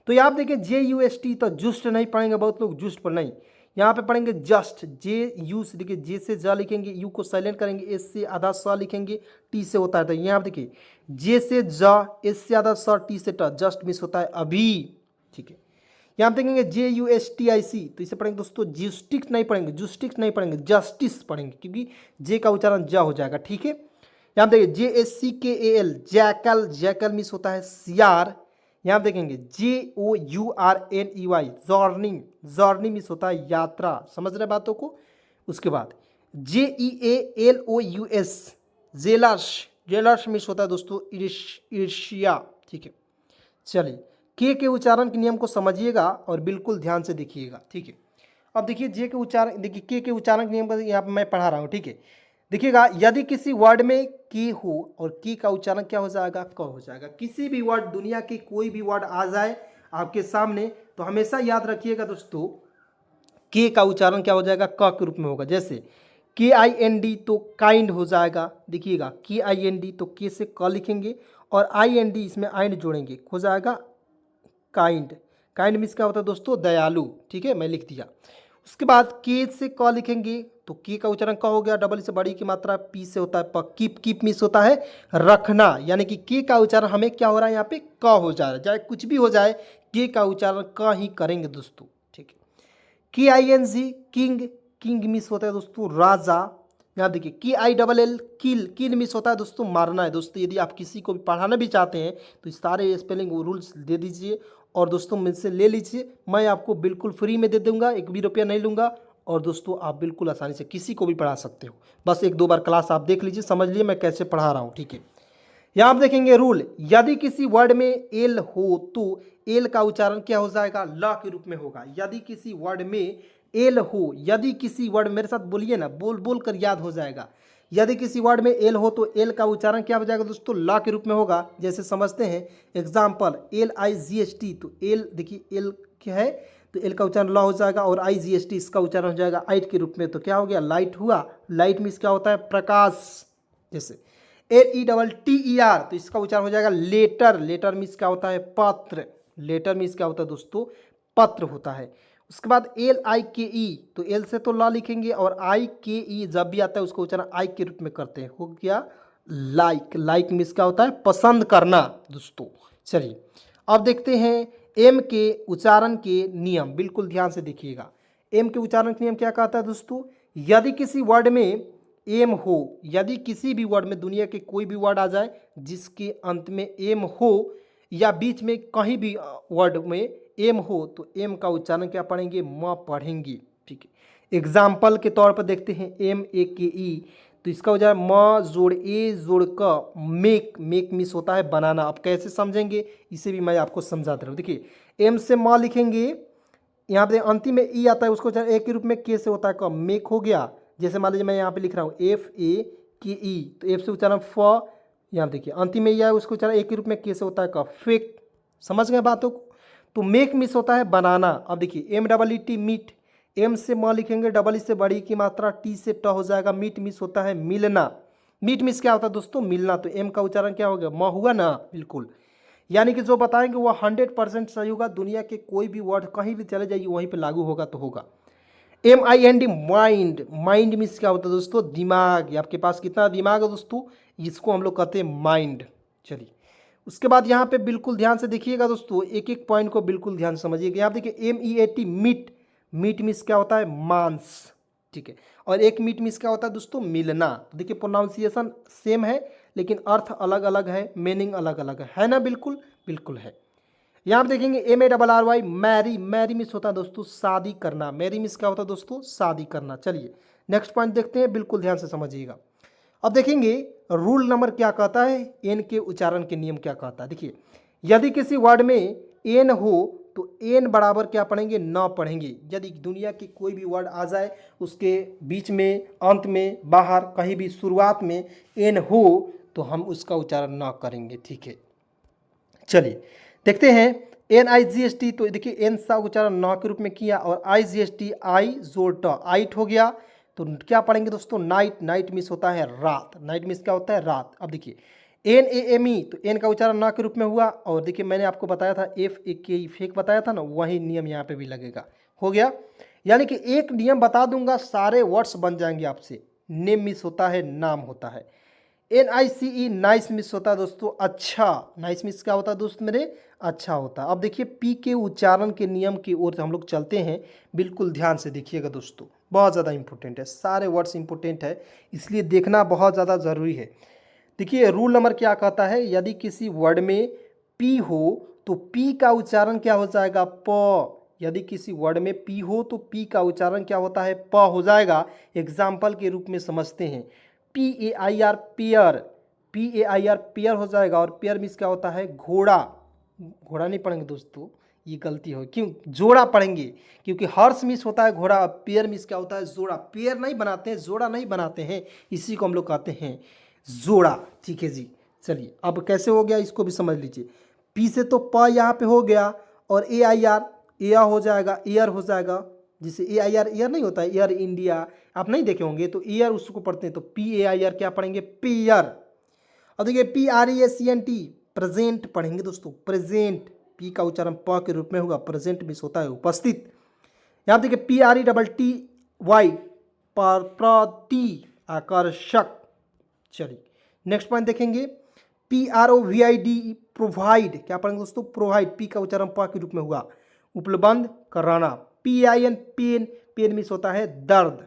तो यहाँ आप देखिए JUST, तो जुस्ट नहीं पढ़ेंगे बहुत लोग, जुस्ट पर नहीं, यहाँ पे पढ़ेंगे जस्ट, जे यू से, देखिए जे से ज लिखेंगे, यू को साइलेंट करेंगे, एस से आधा स लिखेंगे, टी से होता है। तो यहाँ पे देखिए जे से ज, एस से आधा स, टी से ट, जस्ट मिस होता है अभी, ठीक है। यहाँ पे देखेंगे JUSTIC, तो इसे पढ़ेंगे दोस्तों जस्टिस नहीं पढ़ेंगे, जस्टिस नहीं पढ़ेंगे, जस्टिस पढ़ेंगे, क्योंकि जे का उच्चारण ज हो जाएगा, ठीक है। यहाँ पे देखिए JSCKAL, जैकल, जैकल मिस होता है सियार। यहाँ पे देखेंगे JOURNEY, जॉर्नी, जॉर्नी मिस होता है यात्रा, समझ रहे बातों को। उसके बाद JEALOUS, जेलर्स, जेलर्स मिस होता है दोस्तों ईर्ष्या, ठीक है। चलिए के उच्चारण के नियम को समझिएगा और बिल्कुल ध्यान से देखिएगा, ठीक है। अब देखिए जे के उच्चारण, देखिए के उच्चारण के नियम को यहाँ पे मैं पढ़ा रहा हूँ, ठीक है। देखिएगा यदि किसी वर्ड में की हो, और की का उच्चारण क्या हो जाएगा, क हो जाएगा। किसी भी वर्ड, दुनिया के कोई भी वर्ड आ जाए आपके सामने तो हमेशा याद रखिएगा दोस्तों के का उच्चारण क्या हो जाएगा, क के रूप में होगा। जैसे KIND तो काइंड हो जाएगा, देखिएगा KIND तो के से क लिखेंगे और IND इसमें आइंड जोड़ेंगे, हो जाएगा काइंड। काइंड मीन्स क्या होता है दोस्तों, दयालु, ठीक है, मैं लिख दिया। उसके बाद के से क लिखेंगे तो के का उच्चारण क हो गया, डबल से बड़ी की मात्रा पी से होता है प, कीप, कीप मीन्स होता है रखना, यानी कि के का उच्चारण हमें क्या हो रहा है यहाँ पे, क हो जा रहा है। चाहे कुछ भी हो जाए के का उच्चारण क ही करेंगे दोस्तों, ठीक है। KING, किंग, किंग मिस होता है दोस्तों राजा। यहाँ देखिए KILL, किल, किल मिस होता है दोस्तों मारना है। दोस्तों यदि आप किसी को भी पढ़ाना भी चाहते हैं तो इस सारे स्पेलिंग रूल्स दे दीजिए और दोस्तों मुझसे ले लीजिए, मैं आपको बिल्कुल फ्री में दे दूंगा, एक भी रुपया नहीं लूँगा। और दोस्तों आप बिल्कुल आसानी से किसी को भी पढ़ा सकते हो, बस एक दो बार क्लास आप देख लीजिए, समझ लीजिए मैं कैसे पढ़ा रहा हूँ, ठीक है। यहाँ आप देखेंगे रूल, यदि किसी वर्ड में एल हो तो एल का उच्चारण क्या हो जाएगा, ल के रूप में होगा। यदि किसी वर्ड में एल हो, यदि किसी वर्ड, मेरे साथ बोलिए ना, बोल बोल कर याद हो जाएगा। यदि किसी वर्ड में एल हो तो एल का उच्चारण क्या हो जाएगा दोस्तों, ल के रूप में होगा। जैसे समझते हैं एग्जाम्पल LIGHT, तो एल देखिए एल क्या है, तो एल का उच्चारण ल हो जाएगा और IGHT इसका उच्चारण हो जाएगा आइट के रूप में। तो क्या हो गया, लाइट हुआ। लाइट मीन्स क्या होता है, प्रकाश। जैसे LETTER, तो इसका उच्चारण हो जाएगा लेटर। लेटर मीन्स क्या होता है, पत्र। लेटर मीन्स क्या होता है दोस्तों, पत्र होता है। उसके बाद LIKE, तो एल से तो ला लिखेंगे और IKE जब भी आता है उसको उच्चारण आई के रूप में करते हैं, हो गया लाइक। लाइक मीन्स क्या होता है, पसंद करना दोस्तों। चलिए अब देखते हैं एम के उच्चारण के नियम, बिल्कुल ध्यान से देखिएगा। एम के उच्चारण के नियम क्या कहता है दोस्तों, यदि किसी वर्ड में एम हो, यदि किसी भी वर्ड में, दुनिया के कोई भी वर्ड आ जाए जिसके अंत में एम हो या बीच में कहीं भी वर्ड में एम हो तो एम का उच्चारण क्या पढ़ेंगे, म पढ़ेंगे, ठीक है। एग्जाम्पल के तौर पर देखते हैं MEKE, तो इसका उच्चारण म जोड़ ए जोड़ क, मेक। मेक मिस होता है बनाना। अब कैसे समझेंगे इसे भी मैं आपको समझाता रहूँ। देखिए एम से म लिखेंगे, यहाँ पे अंतिम में ई आता है उसको उच्चारण ए के रूप में, के से होता है क, मेक हो गया। जैसे मान लीजिए मैं यहाँ पे लिख रहा हूँ FAKE, तो एफ से उच्चारण फ, यहाँ देखिए अंतिम में यह है उसको उच्चारण एक के रूप में, के से होता है क, फेक। समझ गए बातों को। तो मेक मिस होता है बनाना। अब देखिए MEET, मीट। एम से म लिखेंगे, डबल ई से बड़ी की मात्रा, टी से ट हो जाएगा, मीट मिस होता है मिलना। मीट मिस क्या होता है दोस्तों, मिलना। तो एम का उच्चारण क्या हो गया, म हुआ ना, बिल्कुल। यानी कि जो बताएंगे वो 100% सही होगा। दुनिया के कोई भी वर्ड कहीं भी चले जाइए वहीं पे लागू होगा तो होगा। MIND, mind. माइंड मीन्स क्या होता है दोस्तों, दिमाग। आपके पास कितना दिमाग है दोस्तों, इसको हम लोग कहते हैं माइंड। चलिए उसके बाद यहाँ पे बिल्कुल ध्यान से देखिएगा दोस्तों, एक एक पॉइंट को बिल्कुल ध्यान से समझिएगा। यहाँ देखिए MEAT, मीट। मीट मीन्स क्या होता है, मांस, ठीक है। और एक मीट मीन्स क्या होता है दोस्तों, मिलना। देखिए प्रोनाउंसिएशन सेम है लेकिन अर्थ अलग अलग है, मीनिंग अलग अलग है ना, बिल्कुल बिल्कुल है। यहाँ पे देखेंगे MARRY, मैरी। मैरी मिस होता है दोस्तों शादी करना। मैरी मिस क्या होता है दोस्तों, शादी करना। चलिए नेक्स्ट पॉइंट देखते हैं, बिल्कुल ध्यान से समझिएगा। अब देखेंगे रूल नंबर क्या कहता है, एन के उच्चारण के नियम क्या कहता है। देखिए यदि किसी वर्ड में एन हो तो एन बराबर क्या पढ़ेंगे, न पढ़ेंगे। यदि दुनिया की कोई भी वर्ड आ जाए उसके बीच में, अंत में, बाहर, कहीं भी शुरुआत में एन हो तो हम उसका उच्चारण न करेंगे, ठीक है। चलिए देखते हैं NIGHT, तो देखिए एन सा उच्चारण न के रूप में किया और IGHT आई जोड़ ट, आइट हो गया। तो क्या पढ़ेंगे दोस्तों, नाइट। नाइट मिस होता है रात। नाइट मिस क्या होता है, रात। अब देखिए NAME, तो एन का उच्चारण न के रूप में हुआ और देखिए मैंने आपको बताया था FAKE, फेक बताया था ना, वही नियम यहाँ पे भी लगेगा, हो गया। यानी कि एक नियम बता दूंगा, सारे वर्ड्स बन जाएंगे आपसे। नेम मिस होता है, नाम होता है। NICE नाइस मिस होता है दोस्तों, अच्छा। नाइस मिस क्या होता है दोस्त मेरे? अच्छा होता है। अब देखिए पी के उच्चारण के नियम की ओर हम लोग चलते हैं, बिल्कुल ध्यान से देखिएगा दोस्तों, बहुत ज़्यादा इंपॉर्टेंट है, सारे वर्ड्स इंपॉर्टेंट है, इसलिए देखना बहुत ज़्यादा ज़रूरी है। देखिए रूल नंबर क्या कहता है, यदि किसी वर्ड में पी हो तो पी का उच्चारण क्या हो जाएगा? प। यदि किसी वर्ड में पी हो तो पी का उच्चारण क्या होता है? प हो जाएगा। एग्जाम्पल के रूप में समझते हैं, PAIR पेयर, PAIR पेयर हो जाएगा। और पेयर मीन्स क्या होता है? घोड़ा। घोड़ा नहीं पढ़ेंगे दोस्तों, ये गलती हो, क्यों? जोड़ा पढ़ेंगे, क्योंकि हर्ष मिस होता है घोड़ा, पेयर मिस क्या होता है? जोड़ा। पेयर नहीं बनाते हैं, जोड़ा नहीं बनाते हैं, इसी को हम लोग कहते हैं जोड़ा। ठीक है जी, चलिए अब कैसे हो गया इसको भी समझ लीजिए। पी से तो प यहाँ पे हो गया, और AIR एयर हो जाएगा, एयर हो जाएगा। जिसे AIR एयर नहीं होता है, एयर इंडिया, आप नहीं देखे होंगे तो एयर उसको पढ़ते हैं, तो PAIR क्या पढ़ेंगे? पेयर। अब देखिए PRESENT प्रेजेंट पढ़ेंगे दोस्तों, प्रेजेंट। पी का उच्चारण प के रूप में होगा, प्रेजेंट मिस होता है उपस्थित। यहाँ देखिए PRETTY प्रति, आकर्षक। चलिए नेक्स्ट पॉइंट देखेंगे, PROVID प्रोवाइड, क्या पढ़ेंगे दोस्तों? प्रोवाइड। पी का उच्चारण प के रूप में हुआ, उपलब्ध कराना। PIN पेन, पेन मिस होता है दर्द।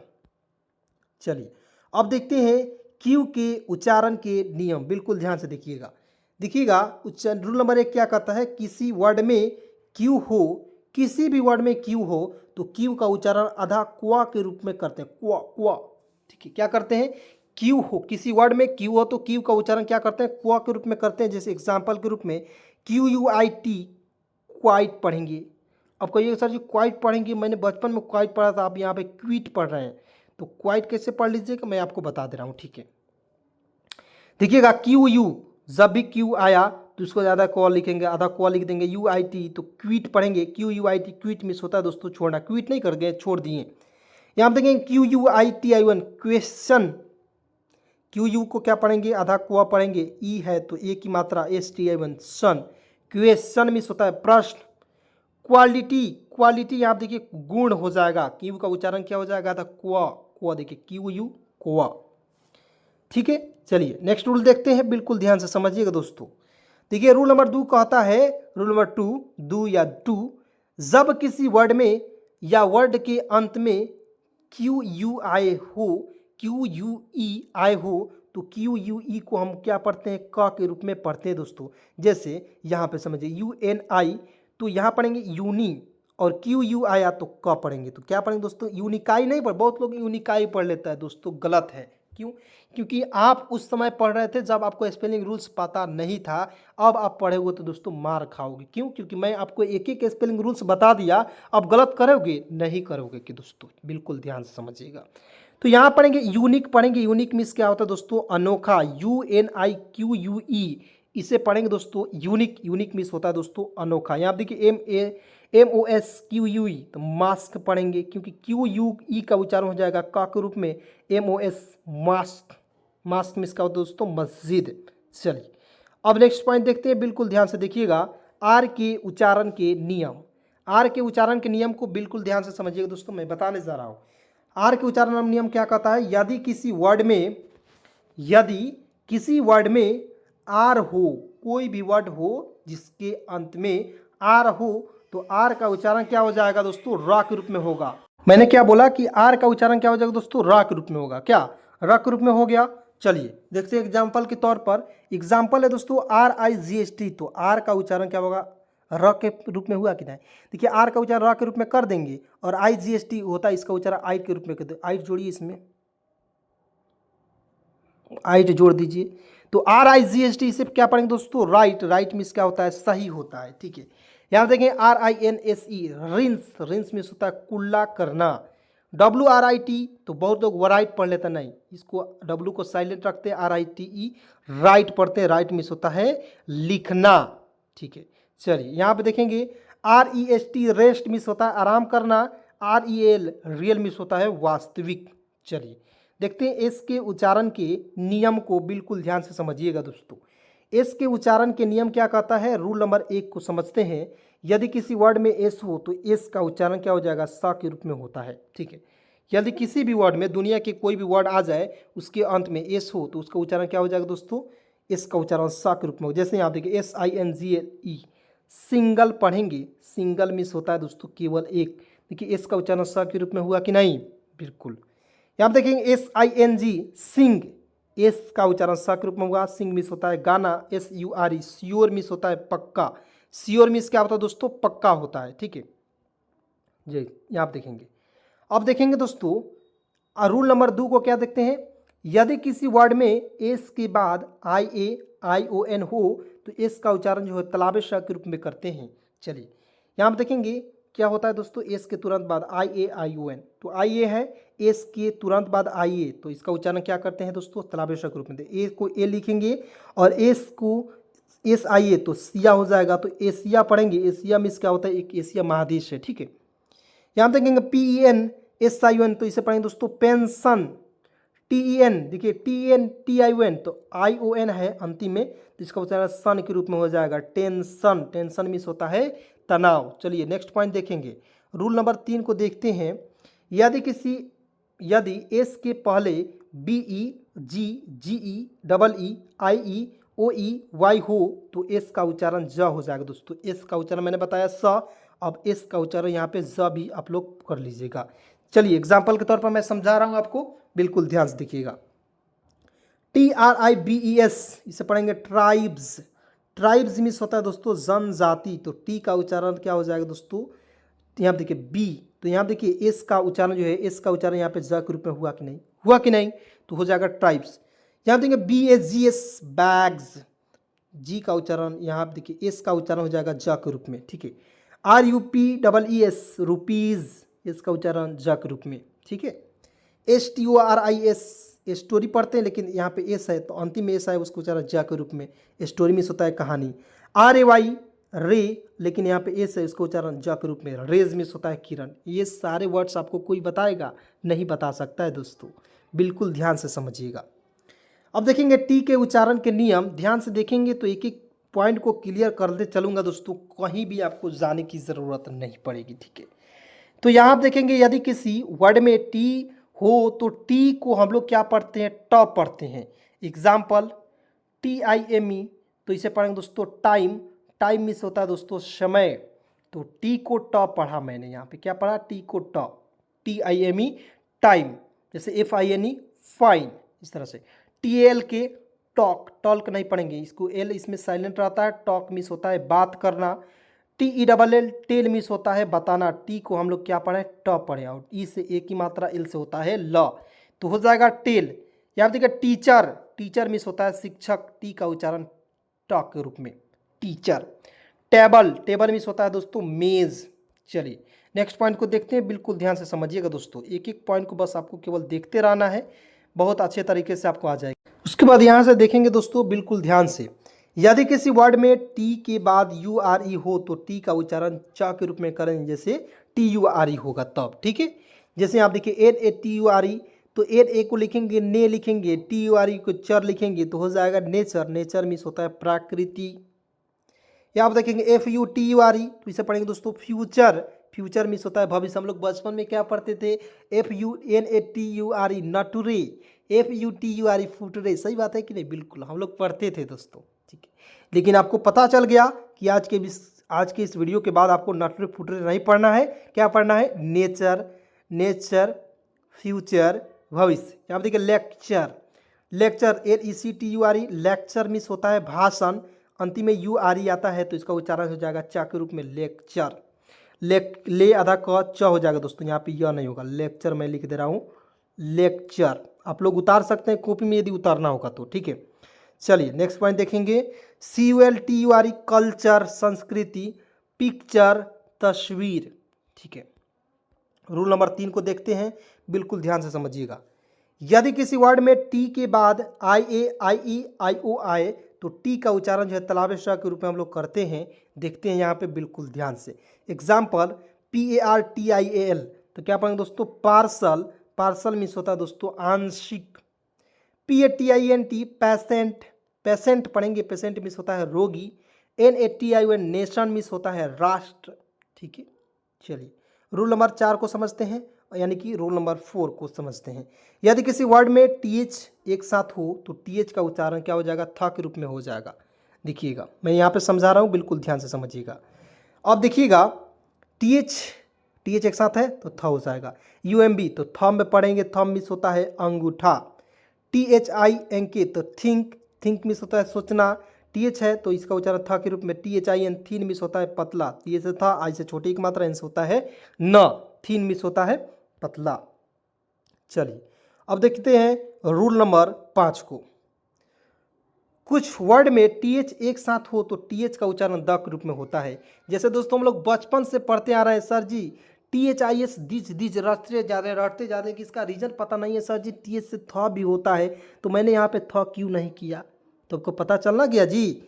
चलिए अब देखते हैं क्यू के उच्चारण के नियम, बिल्कुल ध्यान से देखिएगा। देखिएगा उच्चारण रूल नंबर 1 क्या कहता है, किसी वर्ड में क्यू हो, किसी भी वर्ड में क्यू हो तो क्यू का उच्चारण आधा क्वा के रूप में करते हैं, क्वा क्वा। ठीक है, क्या करते हैं? क्यू हो, किसी वर्ड में क्यू हो तो क्यू का उच्चारण क्या करते हैं? क्वा के रूप में करते हैं। जैसे एग्जाम्पल के रूप में QUIT क्वाइट पढ़ेंगे। अब कहिए सर जी क्वाइट पढ़ेंगे, मैंने बचपन में क्वाइट पढ़ा था, आप यहाँ पे क्विट पढ़ रहे हैं, तो क्वाइट कैसे पढ़ लीजिएगा, मैं आपको बता दे रहा हूँ। ठीक है, देखिएगा QU, जब भी क्यू आया तो उसको ज़्यादा कॉल लिखेंगे, आधा कॉल लिख देंगे। UIT तो क्विट पढ़ेंगे, QUIT क्विट मिस होता है दोस्तों, छोड़ना, क्विट नहीं कर गए, छोड़ दिए। यहाँ पे देखेंगे QUITI1 क्वेश्चन, QU को क्या पढ़ेंगे? आधा कुआ पढ़ेंगे, ई है तो ए की मात्रा, STI1 सन, क्वेश्चन मिस होता है प्रश्न। क्वालिटी, क्वालिटी यहाँ देखिए गुण हो जाएगा, क्यू का उच्चारण क्या हो जाएगा? था क्वा, क्वा देखिए QU क्वा। ठीक है, चलिए नेक्स्ट रूल देखते हैं, बिल्कुल ध्यान से समझिएगा दोस्तों। देखिए रूल नंबर 2 कहता है, रूल नंबर 2, दो या टू, जब किसी वर्ड में या वर्ड के अंत में QUI हो, QUEI हो तो QUE को हम क्या पढ़ते हैं? क के रूप में पढ़ते हैं दोस्तों। जैसे यहाँ पे समझिए UNI, तो यहाँ पढ़ेंगे यूनी, और QU आया तो क पढ़ेंगे, तो क्या पढ़ेंगे दोस्तों? यूनिकाई नहीं पढ़, बहुत लोग यूनिकाई पढ़ लेता है दोस्तों, गलत है। क्यों? क्योंकि आप उस समय पढ़ रहे थे जब आपको स्पेलिंग रूल्स पता नहीं था, अब आप पढ़ोगे तो दोस्तों मार खाओगे। क्यों? क्योंकि मैं आपको एक एक स्पेलिंग रूल्स बता दिया, अब गलत करोगे? नहीं करोगे कि दोस्तों, बिल्कुल ध्यान से समझिएगा। तो यहाँ पढ़ेंगे यूनिक, पढ़ेंगे यूनिक मीन्स क्या होता है दोस्तों? अनोखा, UNIQUE, इसे पढ़ेंगे दोस्तों यूनिक, यूनिक मीन्स होता है दोस्तों अनोखा। यहाँ देखिए MOSQUE तो मास्क पढ़ेंगे, क्योंकि QUE का उच्चारण हो जाएगा का के रूप में, MOS मास्क, मास्क मीन्स क्या होता है दोस्तों? मस्जिद। चलिए अब नेक्स्ट पॉइंट देखते हैं, बिल्कुल ध्यान से देखिएगा, आर के उच्चारण के नियम। आर के उच्चारण के नियम को बिल्कुल ध्यान से समझिएगा दोस्तों, मैं बताने जा रहा हूँ। आर के उच्चारण नियम क्या कहता है, यदि किसी वर्ड में, यदि किसी वर्ड में आर हो, कोई भी वर्ड हो जिसके अंत में आर हो तो आर का उच्चारण क्या हो जाएगा दोस्तों? र के रूप में होगा। मैंने क्या बोला कि आर का उच्चारण क्या हो जाएगा दोस्तों? र के रूप में होगा। क्या र के रूप में हो गया? चलिए देखते हैं एग्जाम्पल के तौर पर, एग्जाम्पल है दोस्तों RIGST, तो आर का उच्चारण क्या होगा? र के रूप में हुआ कि नहीं? देखिए आर का उच्चारण र के रूप में कर देंगे, और IGST होता है इसका उच्चारण आइट के रूप में कर दो। आइट जोड़िए, इसमें आइट जोड़ दीजिए, तो RIGST इसे क्या पढ़ेंगे दोस्तों? राइट, राइट मीन्स क्या होता है? सही होता है। ठीक है, यहाँ देखें RINSE रिंस, रिंस मीन्स होता है कुल्ला करना। WRIT तो बहुत लोग वराइट पढ़ लेते, नहीं, इसको W को साइलेंट रखते हैं, RITE राइट पढ़ते हैं, राइट मीन्स होता है लिखना। ठीक है, चलिए यहाँ पे देखेंगे REST रेस्ट मीन्स होता है आराम करना, REL रियल मीन्स होता है वास्तविक। चलिए देखते हैं इसके उच्चारण के नियम को, बिल्कुल ध्यान से समझिएगा दोस्तों। एस के उच्चारण के नियम क्या कहता है, रूल नंबर 1 को समझते हैं। यदि किसी वर्ड में एस हो तो एस का उच्चारण क्या हो जाएगा, सा के रूप में होता है। ठीक है, यदि किसी भी वर्ड में, दुनिया के कोई भी वर्ड आ जाए, उसके अंत में एस हो तो उसका उच्चारण क्या हो जाएगा दोस्तों, एस का उच्चारण सा के रूप में हो। जैसे यहाँ देखिए SINGLE, सिंगल पढ़ेंगे, सिंगल मिस होता है दोस्तों, केवल एक। देखिए एस का उच्चारण सा के रूप में हुआ कि नहीं, बिल्कुल। यहाँ पे देखेंगे SING, सिंग, एस का उच्चारण सा के रूप में हुआ, सिंग मिस होता है। गाना SURE, श्योर मिस होता है, पक्का। श्योर मिस क्या होता है दोस्तों, पक्का होता है। ठीक है जी, यहाँ आप देखेंगे। अब देखेंगे दोस्तों रूल नंबर 2 को क्या देखते हैं। यदि किसी वर्ड में एस के बाद IAION हो तो एस का उच्चारण जो है तलाबे श के रूप में करते हैं। चलिए यहाँ पर देखेंगे क्या होता है दोस्तों, एस के तुरंत बाद IAION, तो IA है, एस के तुरंत बाद IA, तो इसका उच्चारण क्या करते हैं दोस्तों, तलाबे श के रूप में। ए को ए लिखेंगे और एस को SIA तो सिया हो जाएगा, तो एशिया पढ़ेंगे। एशिया मीन्स क्या होता है, एक एशिया महादेश है। ठीक है, यहाँ देखेंगे PENSION, तो इसे पढ़ेंगे दोस्तों पेंशन। TEN देखिए TEN तो ION है अंतिम में, तो इसका उच्चारण सन के रूप में हो जाएगा, टेंशन। टेंशन मीन्स होता है तनाव। चलिए नेक्स्ट पॉइंट देखेंगे, रूल नंबर 3 को देखते हैं। यदि एस के पहले BE G GE EE IE OE Y हो तो एस का उच्चारण ज हो जाएगा दोस्तों। एस का उच्चारण मैंने बताया स, अब एस का उच्चारण यहाँ पे ज भी आप लोग कर लीजिएगा। चलिए एग्जाम्पल के तौर पर मैं समझा रहा हूँ आपको, बिल्कुल ध्यान से देखिएगा। TRIBES, इसे पढ़ेंगे ट्राइब्स। ट्राइब्स मीन्स होता है दोस्तों जनजाति, तो टी का उच्चारण क्या हो जाएगा दोस्तों, यहाँ देखिए बी, तो यहाँ देखिए एस का उच्चारण जो है, एस का उच्चारण यहाँ पे ज के रूप में हुआ कि नहीं, हुआ कि नहीं, तो हो जाएगा ट्राइब्स। यहाँ देखेंगे BAGS, बैग्स, जी का उच्चारण यहाँ देखिए एस का उच्चारण हो जाएगा ज के रूप में। ठीक है, RUPEES, रुपीज, एस का उच्चारण ज के रूप में। ठीक है, STORIS, स्टोरी पढ़ते हैं लेकिन यहाँ पे एस है तो अंतिम में एस है, उसको उच्चारण ज के रूप में। स्टोरी मीन्स होता है कहानी। RAY, रे, लेकिन यहाँ पे एस है, इसको उच्चारण ज के रूप में। रेज मीन्स होता है किरण। ये सारे वर्ड्स आपको कोई बताएगा नहीं, बता सकता है दोस्तों, बिल्कुल ध्यान से समझिएगा। अब देखेंगे टी के उच्चारण के नियम, ध्यान से देखेंगे तो एक एक पॉइंट को क्लियर करते चलूंगा दोस्तों, कहीं भी आपको जाने की ज़रूरत नहीं पड़ेगी। ठीक है, तो यहाँ आप देखेंगे यदि किसी वर्ड में टी हो तो टी को हम लोग क्या पढ़ते हैं, ट पढ़ते हैं। एग्जाम्पल TIME, तो इसे पढ़ेंगे दोस्तों टाइम। टाइम मीन्स होता है दोस्तों समय, तो टी को ट पढ़ा मैंने, यहाँ पे क्या पढ़ा, टी को ट, TIME टाइम। जैसे FINE फाइन, इस तरह से। TL के टॉक, टॉल्क नहीं पढ़ेंगे, इसको एल इसमें साइलेंट रहता है। टॉक मिस होता है बात करना। TELL टेल मिस होता है बताना। टी को हम लोग क्या पढ़े, ट पढ़े, और ई से एक ही मात्रा एल से होता है ल, तो हो जाएगा टेल। यहाँ देखिए टीचर, टीचर मिस होता है शिक्षक, टी का उच्चारण ट के रूप में, टीचर। टेबल, टेबल मिस होता है दोस्तों मेज। चलिए नेक्स्ट पॉइंट को देखते हैं, बिल्कुल ध्यान से समझिएगा दोस्तों, एक एक पॉइंट को बस आपको केवल देखते रहना है, बहुत अच्छे तरीके से आपको आ जाएगा। उसके बाद यहाँ से देखेंगे दोस्तों बिल्कुल ध्यान से, यदि किसी वर्ड में टी के बाद URE हो तो टी का उच्चारण च के रूप में करें, जैसे TURE होगा तब। ठीक है, जैसे आप देखिए NATURE, तो NA को लिखेंगे ने लिखेंगे, TURE को चर लिखेंगे, तो हो जाएगा नेचर। नेचर मीन्स होता है प्रकृति। यहाँ आप देखेंगे FUTURE, तो इसे पढ़ेंगे दोस्तों फ्यूचर। फ्यूचर मीन्स होता है भविष्य। हम लोग बचपन में क्या पढ़ते थे, FUNATURE नटुरे, FUTURE फुटरे। सही बात है कि नहीं, बिल्कुल हम लोग पढ़ते थे दोस्तों। ठीक है, लेकिन आपको पता चल गया कि आज के इस वीडियो के बाद आपको नटुरे फुटरे नहीं पढ़ना है, क्या पढ़ना है, नेचर, नेचर, फ्यूचर, भविष्य। यहाँ देखिए lecture, lecture LECTURE, lecture means होता है भाषण, अंतिम में URE आता है तो इसका उच्चारण हो जाएगा च के रूप में, लेक्चर। ले आधा क च हो जाएगा दोस्तों, यहाँ पे यह नहीं होगा, लेक्चर मैं लिख दे रहा हूँ, लेक्चर। आप लोग उतार सकते हैं कॉपी में यदि उतारना होगा तो। ठीक है, चलिए नेक्स्ट पॉइंट देखेंगे, CULTURE कल्चर, संस्कृति, पिक्चर, तस्वीर। ठीक है, रूल नंबर 3 को देखते हैं, बिल्कुल ध्यान से समझिएगा। यदि किसी वर्ड में टी के बाद IAIE IOI तो टी का उच्चारण जो है तलाबे श के रूप में हम लोग करते हैं, देखते हैं यहाँ पे बिल्कुल ध्यान से। एग्जाम्पल PARTIAL, तो क्या पढ़ेंगे दोस्तों पार्सल। पार्सल मीन्स होता है दोस्तों आंशिक। PATINT पैसेंट, पेशेंट पढ़ेंगे, पेशेंट मीन्स होता है रोगी। NATION नेशन मीन्स होता है राष्ट्र, ठीक है। चलिए रूल नंबर 4 को समझते हैं, यानी कि रूल नंबर 4 को समझते हैं। यदि किसी वर्ड में TH एक साथ हो तो TH का उच्चारण क्या हो जाएगा, था के रूप में हो जाएगा। देखिएगा मैं यहाँ पे समझा रहा हूँ, बिल्कुल ध्यान से समझिएगा। अब देखिएगा TH एक साथ है तो था हो जाएगा। UMB तो थंब में पढ़ेंगे, थंब मीन्स होता है अंगूठा। THINK तो थिंक, थिंक मीन्स होता है सोचना। TH है तो इसका उच्चारण था के रूप में। THIN थीन मीन्स होता है पतला, T से था, आई से छोटी की मात्रा, इनसे होता है न, थीन मीन्स होता है पतला। चलिए अब देखते हैं रूल नंबर 5 को। कुछ वर्ड में TH एक साथ हो तो TH का उच्चारण द के रूप में होता है। जैसे दोस्तों हम लोग बचपन से पढ़ते आ रहे हैं, sir ji THIS these these रटते जा रहे हैं कि इसका रीजन पता नहीं है सर जी, TH से थ भी होता है, तो मैंने यहाँ पे थ क्यों नहीं किया, तो आपको पता चलना गया जी।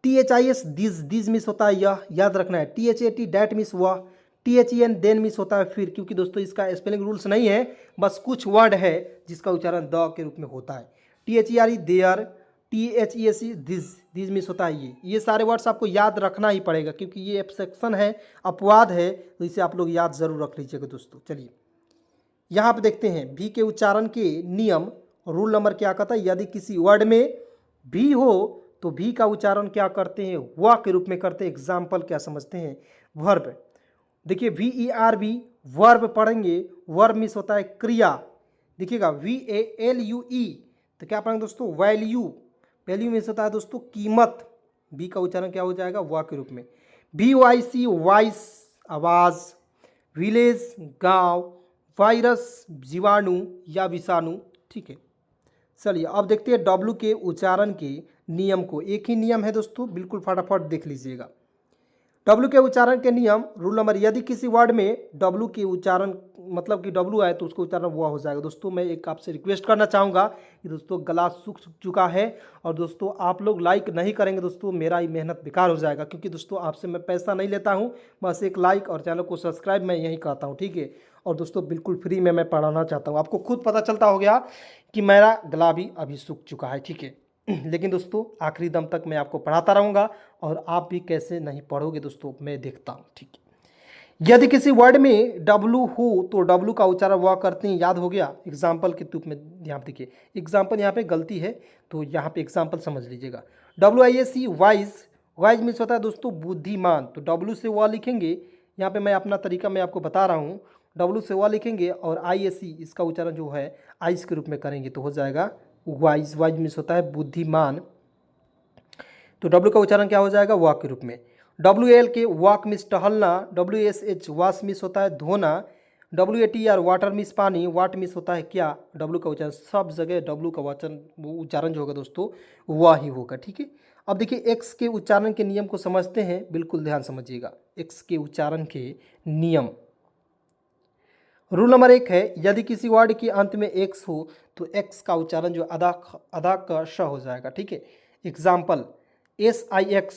THIS दिज दिज मिस होता है यह, याद रखना है। THAT डैट मिस वह, THEN देन मिस होता है फिर, क्योंकि दोस्तों इसका स्पेलिंग रूल्स नहीं है, बस कुछ वर्ड है जिसका उच्चारण द के रूप में होता है। THERE there, THESE this, this miss होता है ये सारे वर्ड्स आपको याद रखना ही पड़ेगा, क्योंकि ये एक्सेप्शन है, अपवाद है, तो इसे आप लोग याद जरूर रख लीजिएगा दोस्तों। चलिए यहाँ पे देखते हैं भी के उच्चारण के नियम। रूल नंबर क्या कहता है, यदि किसी वर्ड में भी हो तो भी का उच्चारण क्या करते हैं, वह के रूप में करते हैं। एग्जाम्पल क्या समझते हैं, वर्ब। देखिए VERB वर्ब पढ़ेंगे, वर्ब मीन्स होता है क्रिया। देखिएगा VALUE तो क्या पढ़ेंगे दोस्तों, वैल्यू, वैल्यू मीन्स होता है दोस्तों कीमत, बी का उच्चारण क्या हो जाएगा, वा के रूप में। VYC वॉइस आवाज, विलेज गांव, वायरस जीवाणु या विषाणु, ठीक है। चलिए अब देखते हैं W के उच्चारण के नियम को। एक ही नियम है दोस्तों, बिल्कुल फटाफट देख लीजिएगा। W के उच्चारण के नियम। रूल नंबर, यदि किसी वर्ड में W के उच्चारण मतलब कि W आए तो उसको उच्चारण हुआ हो जाएगा। दोस्तों मैं एक आपसे रिक्वेस्ट करना चाहूँगा कि दोस्तों गला सूख चुका है, और दोस्तों आप लोग लाइक नहीं करेंगे दोस्तों, मेरा ही मेहनत बेकार हो जाएगा, क्योंकि दोस्तों आपसे मैं पैसा नहीं लेता हूँ, बस एक लाइक और चैनल को सब्सक्राइब मैं यही कहता हूँ, ठीक है। और दोस्तों बिल्कुल फ्री में मैं पढ़ाना चाहता हूँ, आपको खुद पता चलता हो गया कि मेरा गला भी अभी सूख चुका है, ठीक है। लेकिन दोस्तों आखिरी दम तक मैं आपको पढ़ाता रहूँगा, और आप भी कैसे नहीं पढ़ोगे दोस्तों मैं देखता हूँ, ठीक है। यदि किसी वर्ड में W हो तो W का उच्चारण वह करते हैं, याद हो गया। एग्जाम्पल के रूप में यहाँ पे देखिए, एग्जाम्पल यहाँ पे गलती है तो यहाँ पे एग्जाम्पल समझ लीजिएगा। WISE वाइज, वाइज मीन्स होता है दोस्तों बुद्धिमान, तो W से वह लिखेंगे। यहाँ पे मैं अपना तरीका मैं आपको बता रहा हूँ, W से वह लिखेंगे और ISE इसका उच्चारण जो है आइस के रूप में करेंगे तो हो जाएगा वाइज। वाइज मीन्स होता है बुद्धिमान, तो W का उच्चारण क्या हो जाएगा, वाक के रूप में। WAL के वाक मिस टहलना, WSH वाश मिस होता है धोना, WATR वाटर मिस पानी, वाट मिस होता है क्या। W का उच्चारण सब जगह W का उच्चारण जो होगा दोस्तों वह ही होगा, ठीक है। अब देखिए X के उच्चारण के नियम को समझते हैं, बिल्कुल ध्यान समझिएगा। X के उच्चारण के नियम। रूल नंबर 1 है, यदि किसी वर्ड के अंत में X हो तो X का उच्चारण जो अदा का श हो जाएगा, ठीक है। एग्जाम्पल SIX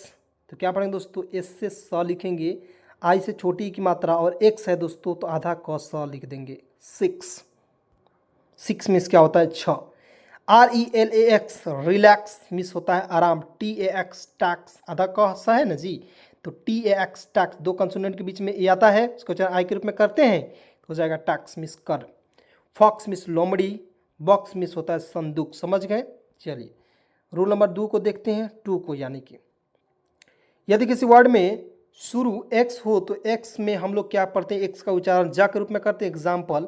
तो क्या पढ़ेंगे दोस्तों, S से स लिखेंगे, I से छोटी की मात्रा, और X है दोस्तों तो आधा क स लिख देंगे। 6 मिस क्या होता है, 6। RELAX रिलैक्स मिस होता है आराम। TAX टैक्स आधा क स है ना जी, तो TAX टैक्स, दो कंसोनेंट के बीच में ए आता है, इसको उच्चारण आई के रूप में करते हैं तो हो जाएगा टैक्स मिस कर। फॉक्स मिस लोमड़ी, बॉक्स मिस होता है संदूक, समझ गए। चलिए रूल नंबर 2 को देखते हैं, 2 को, यानी कि यदि किसी वर्ड में शुरू X हो तो X में हम लोग क्या पढ़ते हैं, X का उच्चारण जा के रूप में करते हैं। एग्जाम्पल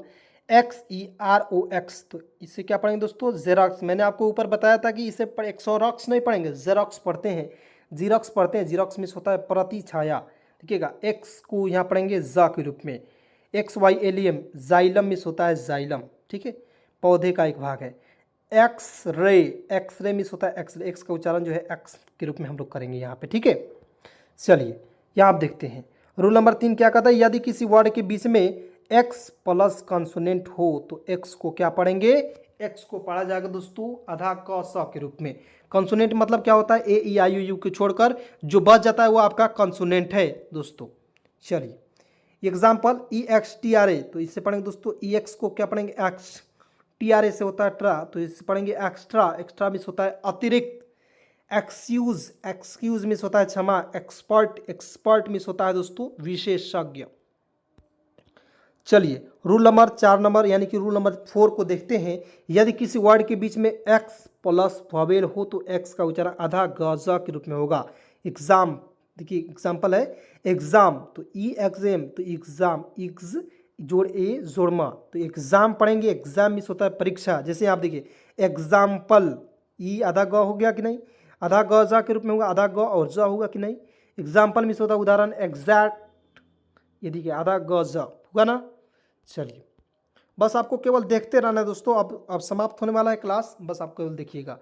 XEROX तो इसे क्या पढ़ेंगे दोस्तों, जेरोक्स। मैंने आपको ऊपर बताया था कि इसे एक्सोरॉक्स नहीं पढ़ेंगे, जेरोक्स पढ़ते हैं, जीरोक्स पढ़ते हैं। जीरोक्स मिस होता है प्रति छाया, देखिएगा। X को यहाँ पढ़ेंगे जा के रूप में। XYLEM जाइलम मिस होता है जाइलम, ठीक है, पौधे का एक भाग है। एक्स रे मिस होता है एक्स रे, एक्स का उच्चारण जो है एक्स के रूप में हम लोग करेंगे यहाँ पे, ठीक है। चलिए यहाँ आप देखते हैं रूल नंबर 3 क्या कहता है, यदि किसी वर्ड के बीच में X प्लस कंसोनेंट हो तो X को क्या पढ़ेंगे, X को पढ़ा जाएगा दोस्तों आधा क स के रूप में। कंसोनेंट मतलब क्या होता है, AEIOU को छोड़कर जो बच जाता है वो आपका कंसोनेंट है दोस्तों। चलिए एग्जाम्पल EXTRA तो इससे पढ़ेंगे दोस्तों, EX को क्या पढ़ेंगे, एक्स। TRA से होता है ट्रा तो इससे पढ़ेंगे एक्स्ट्रा, एक्स्ट्रा मिस होता है अतिरिक्त। एक्सक्यूज मिस होता है क्षमा, एक्सपर्ट मिस होता है दोस्तों विशेषज्ञ। चलिए रूल नंबर 4 यानी कि रूल नंबर 4 को देखते हैं। यदि किसी वर्ड के बीच में एक्स प्लस वॉवेल हो तो एक्स का उच्चारण आधा ग के रूप में होगा। एग्जाम, देखिए एग्जाम्पल है एग्जाम, तो ई एग्जाम तो एग्जाम, इग्ज जोड़ ए जोड़मा, तो एग्जाम पढ़ेंगे, एग्जाम मिस होता है परीक्षा। जैसे आप देखिए एग्जाम्पल, ई आधा ग हो गया कि नहीं, आधा ग जा के रूप में होगा, आधा ग और जा होगा कि नहीं। एग्जाम्पल मिस होता है उदाहरण, एग्जैक्ट, ये देखिए आधा ग जा होगा ना। चलिए बस आपको केवल देखते रहना है दोस्तों। अब समाप्त होने वाला है क्लास, बस आप केवल देखिएगा।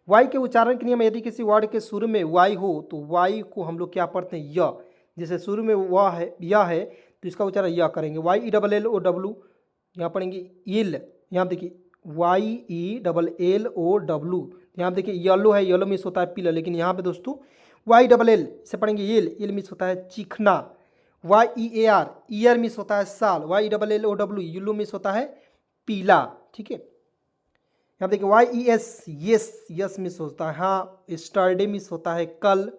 वाई के उच्चारण के नियम, यदि किसी वर्ड के शुरू में वाई हो तो वाई को हम लोग क्या पढ़ते हैं य। जैसे शुरू में वाह है, या है, तो इसका उच्चारण य करेंगे, Y E double L O W, यहाँ पढ़ेंगे इल, यहाँ देखिए Y E double L O W, यहाँ देखिए येलो है, येलो मिस होता है पीला, लेकिन यहाँ पे दोस्तों वाई डबल एल से पढ़ेंगे इल, इल मिस होता है चीखना। Y E A R, year means होता है साल, Y double L O W, yellow means होता है पीला, ठीक है। यहाँ देखिए Y E S, yes, yes means होता है हाँ, स्टरडे मिस होता है कल,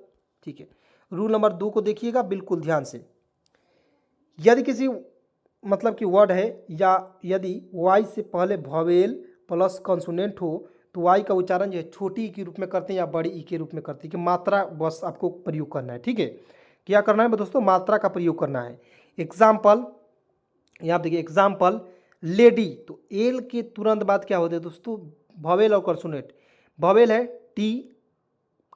ठीक है। रूल नंबर 2 को देखिएगा बिल्कुल ध्यान से। यदि किसी मतलब कि वर्ड है या यदि वाई से पहले वॉवेल प्लस कॉन्सोनेंट हो तो वाई का उच्चारण जो है छोटी ई के रूप में करते हैं या बड़ी ई के रूप में करते हैं, कि मात्रा बस आपको प्रयोग करना है, ठीक है। क्या करना है दोस्तों, मात्रा का प्रयोग करना है। एग्जाम्पल, यहाँ देखिए एग्जाम्पल लेडी, तो एल के तुरंत बाद क्या होता है दोस्तों वॉवेल और कॉन्सोनेंट। वॉवेल है टी,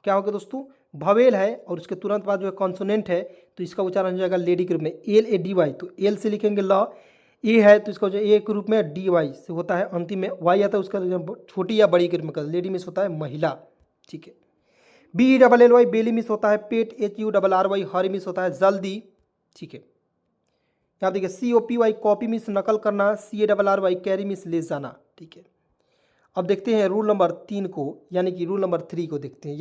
क्या होगा दोस्तों वॉवेल है, और उसके तुरंत बाद जो है कॉन्सोनेंट है, तो इसका उच्चारण हो जाएगा लेडी के रूप में, एल ए डी वाई, तो एल से लिखेंगे ल, ए है तो इसका जो ए के रूप में, डी वाई से होता है अंतिम में, वाई आता है उसका छोटी या बड़ी के रूप में, लेडी में होता है महिला, ठीक है। B E double L Y belly means होता है पेट, H U double R Y hurry means होता है जल्दी, ठीक है। यहाँ देखिए C O P Y copy means नकल करना, C A double R Y carry means ले जाना, ठीक है। अब देखते हैं रूल नंबर 3 को, यानी कि रूल नंबर 3 को देखते हैं।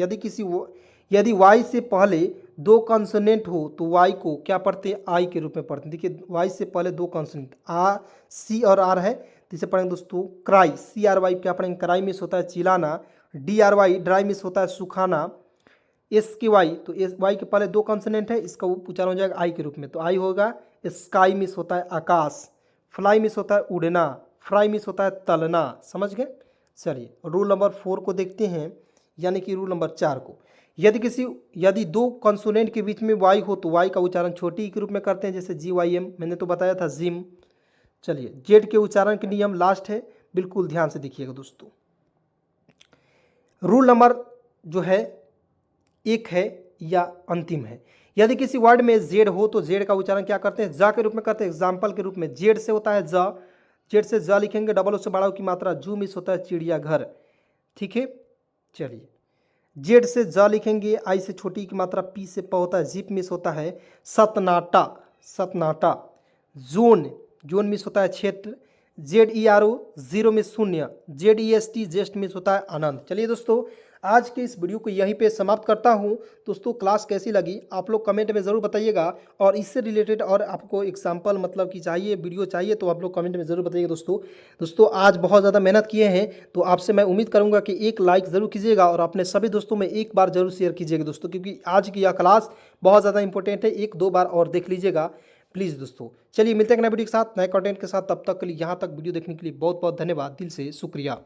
यदि वाई से पहले 2 कॉन्सोनेंट हो तो वाई को क्या पढ़ते हैं आई के रूप में पढ़ते हैं। देखिए वाई से पहले 2 कॉन्सोनेंट आ सी और आर है, तो इसे पढ़ेंगे दोस्तों क्राई, सी आर वाई क्या पढ़ेंगे क्राई मिस होता है चिल्लाना, D R Y dry miss होता है सुखाना, एस के वाई, तो एस वाई के पहले 2 कॉन्सोनेंट है, इसका उच्चारण हो जाएगा आई के रूप में, तो आई होगा। स्काई मिस होता है आकाश, फ्लाई मिस होता है उड़ना, फ्राई मिस होता है तलना, समझ गए। चलिए रूल नंबर 4 को देखते हैं, यानी कि रूल नंबर 4 को। यदि 2 कॉन्सोनेंट के बीच में वाई हो तो वाई का उच्चारण छोटी ई के रूप में करते हैं, जैसे जी वाई एम, मैंने तो बताया था जिम। चलिए जेड के उच्चारण के नियम लास्ट है, बिल्कुल ध्यान से देखिएगा दोस्तों। रूल नंबर जो है 1 है या अंतिम है। यदि किसी वर्ड में जेड हो तो जेड का उच्चारण क्या करते हैं जा के रूप में करते हैं। एग्जाम्पल के रूप में जेड से होता है जा, जेड से जा लिखेंगे, डबल ओ से बड़ा की मात्रा, जू मिस होता है चिड़ियाघर, ठीक है। चलिए जेड से जा लिखेंगे, आई से छोटी की मात्रा, पी से प होता है, जीप मिस होता है सतनाटा, सतनाटा। जोन, जोन मिस होता है क्षेत्र, Z E R O zero में शून्य, Z E S T zest means होता है आनंद। चलिए दोस्तों आज के इस वीडियो को यहीं पे समाप्त करता हूं। दोस्तों क्लास कैसी लगी आप लोग कमेंट में ज़रूर बताइएगा, और इससे रिलेटेड और आपको एग्जाम्पल मतलब कि चाहिए वीडियो चाहिए तो आप लोग कमेंट में ज़रूर बताइएगा। दोस्तों आज बहुत ज़्यादा मेहनत किए हैं, तो आपसे मैं उम्मीद करूँगा कि एक लाइक ज़रूर कीजिएगा और अपने सभी दोस्तों में एक बार ज़रूर शेयर कीजिएगा दोस्तों, क्योंकि आज की यह क्लास बहुत ज़्यादा इंपॉर्टेंट है, 1-2 बार और देख लीजिएगा प्लीज़ दोस्तों। चलिए मिलते हैं नए वीडियो के साथ, नए कंटेंट के साथ, तब तक के लिए यहाँ तक वीडियो देखने के लिए बहुत बहुत धन्यवाद, दिल से शुक्रिया।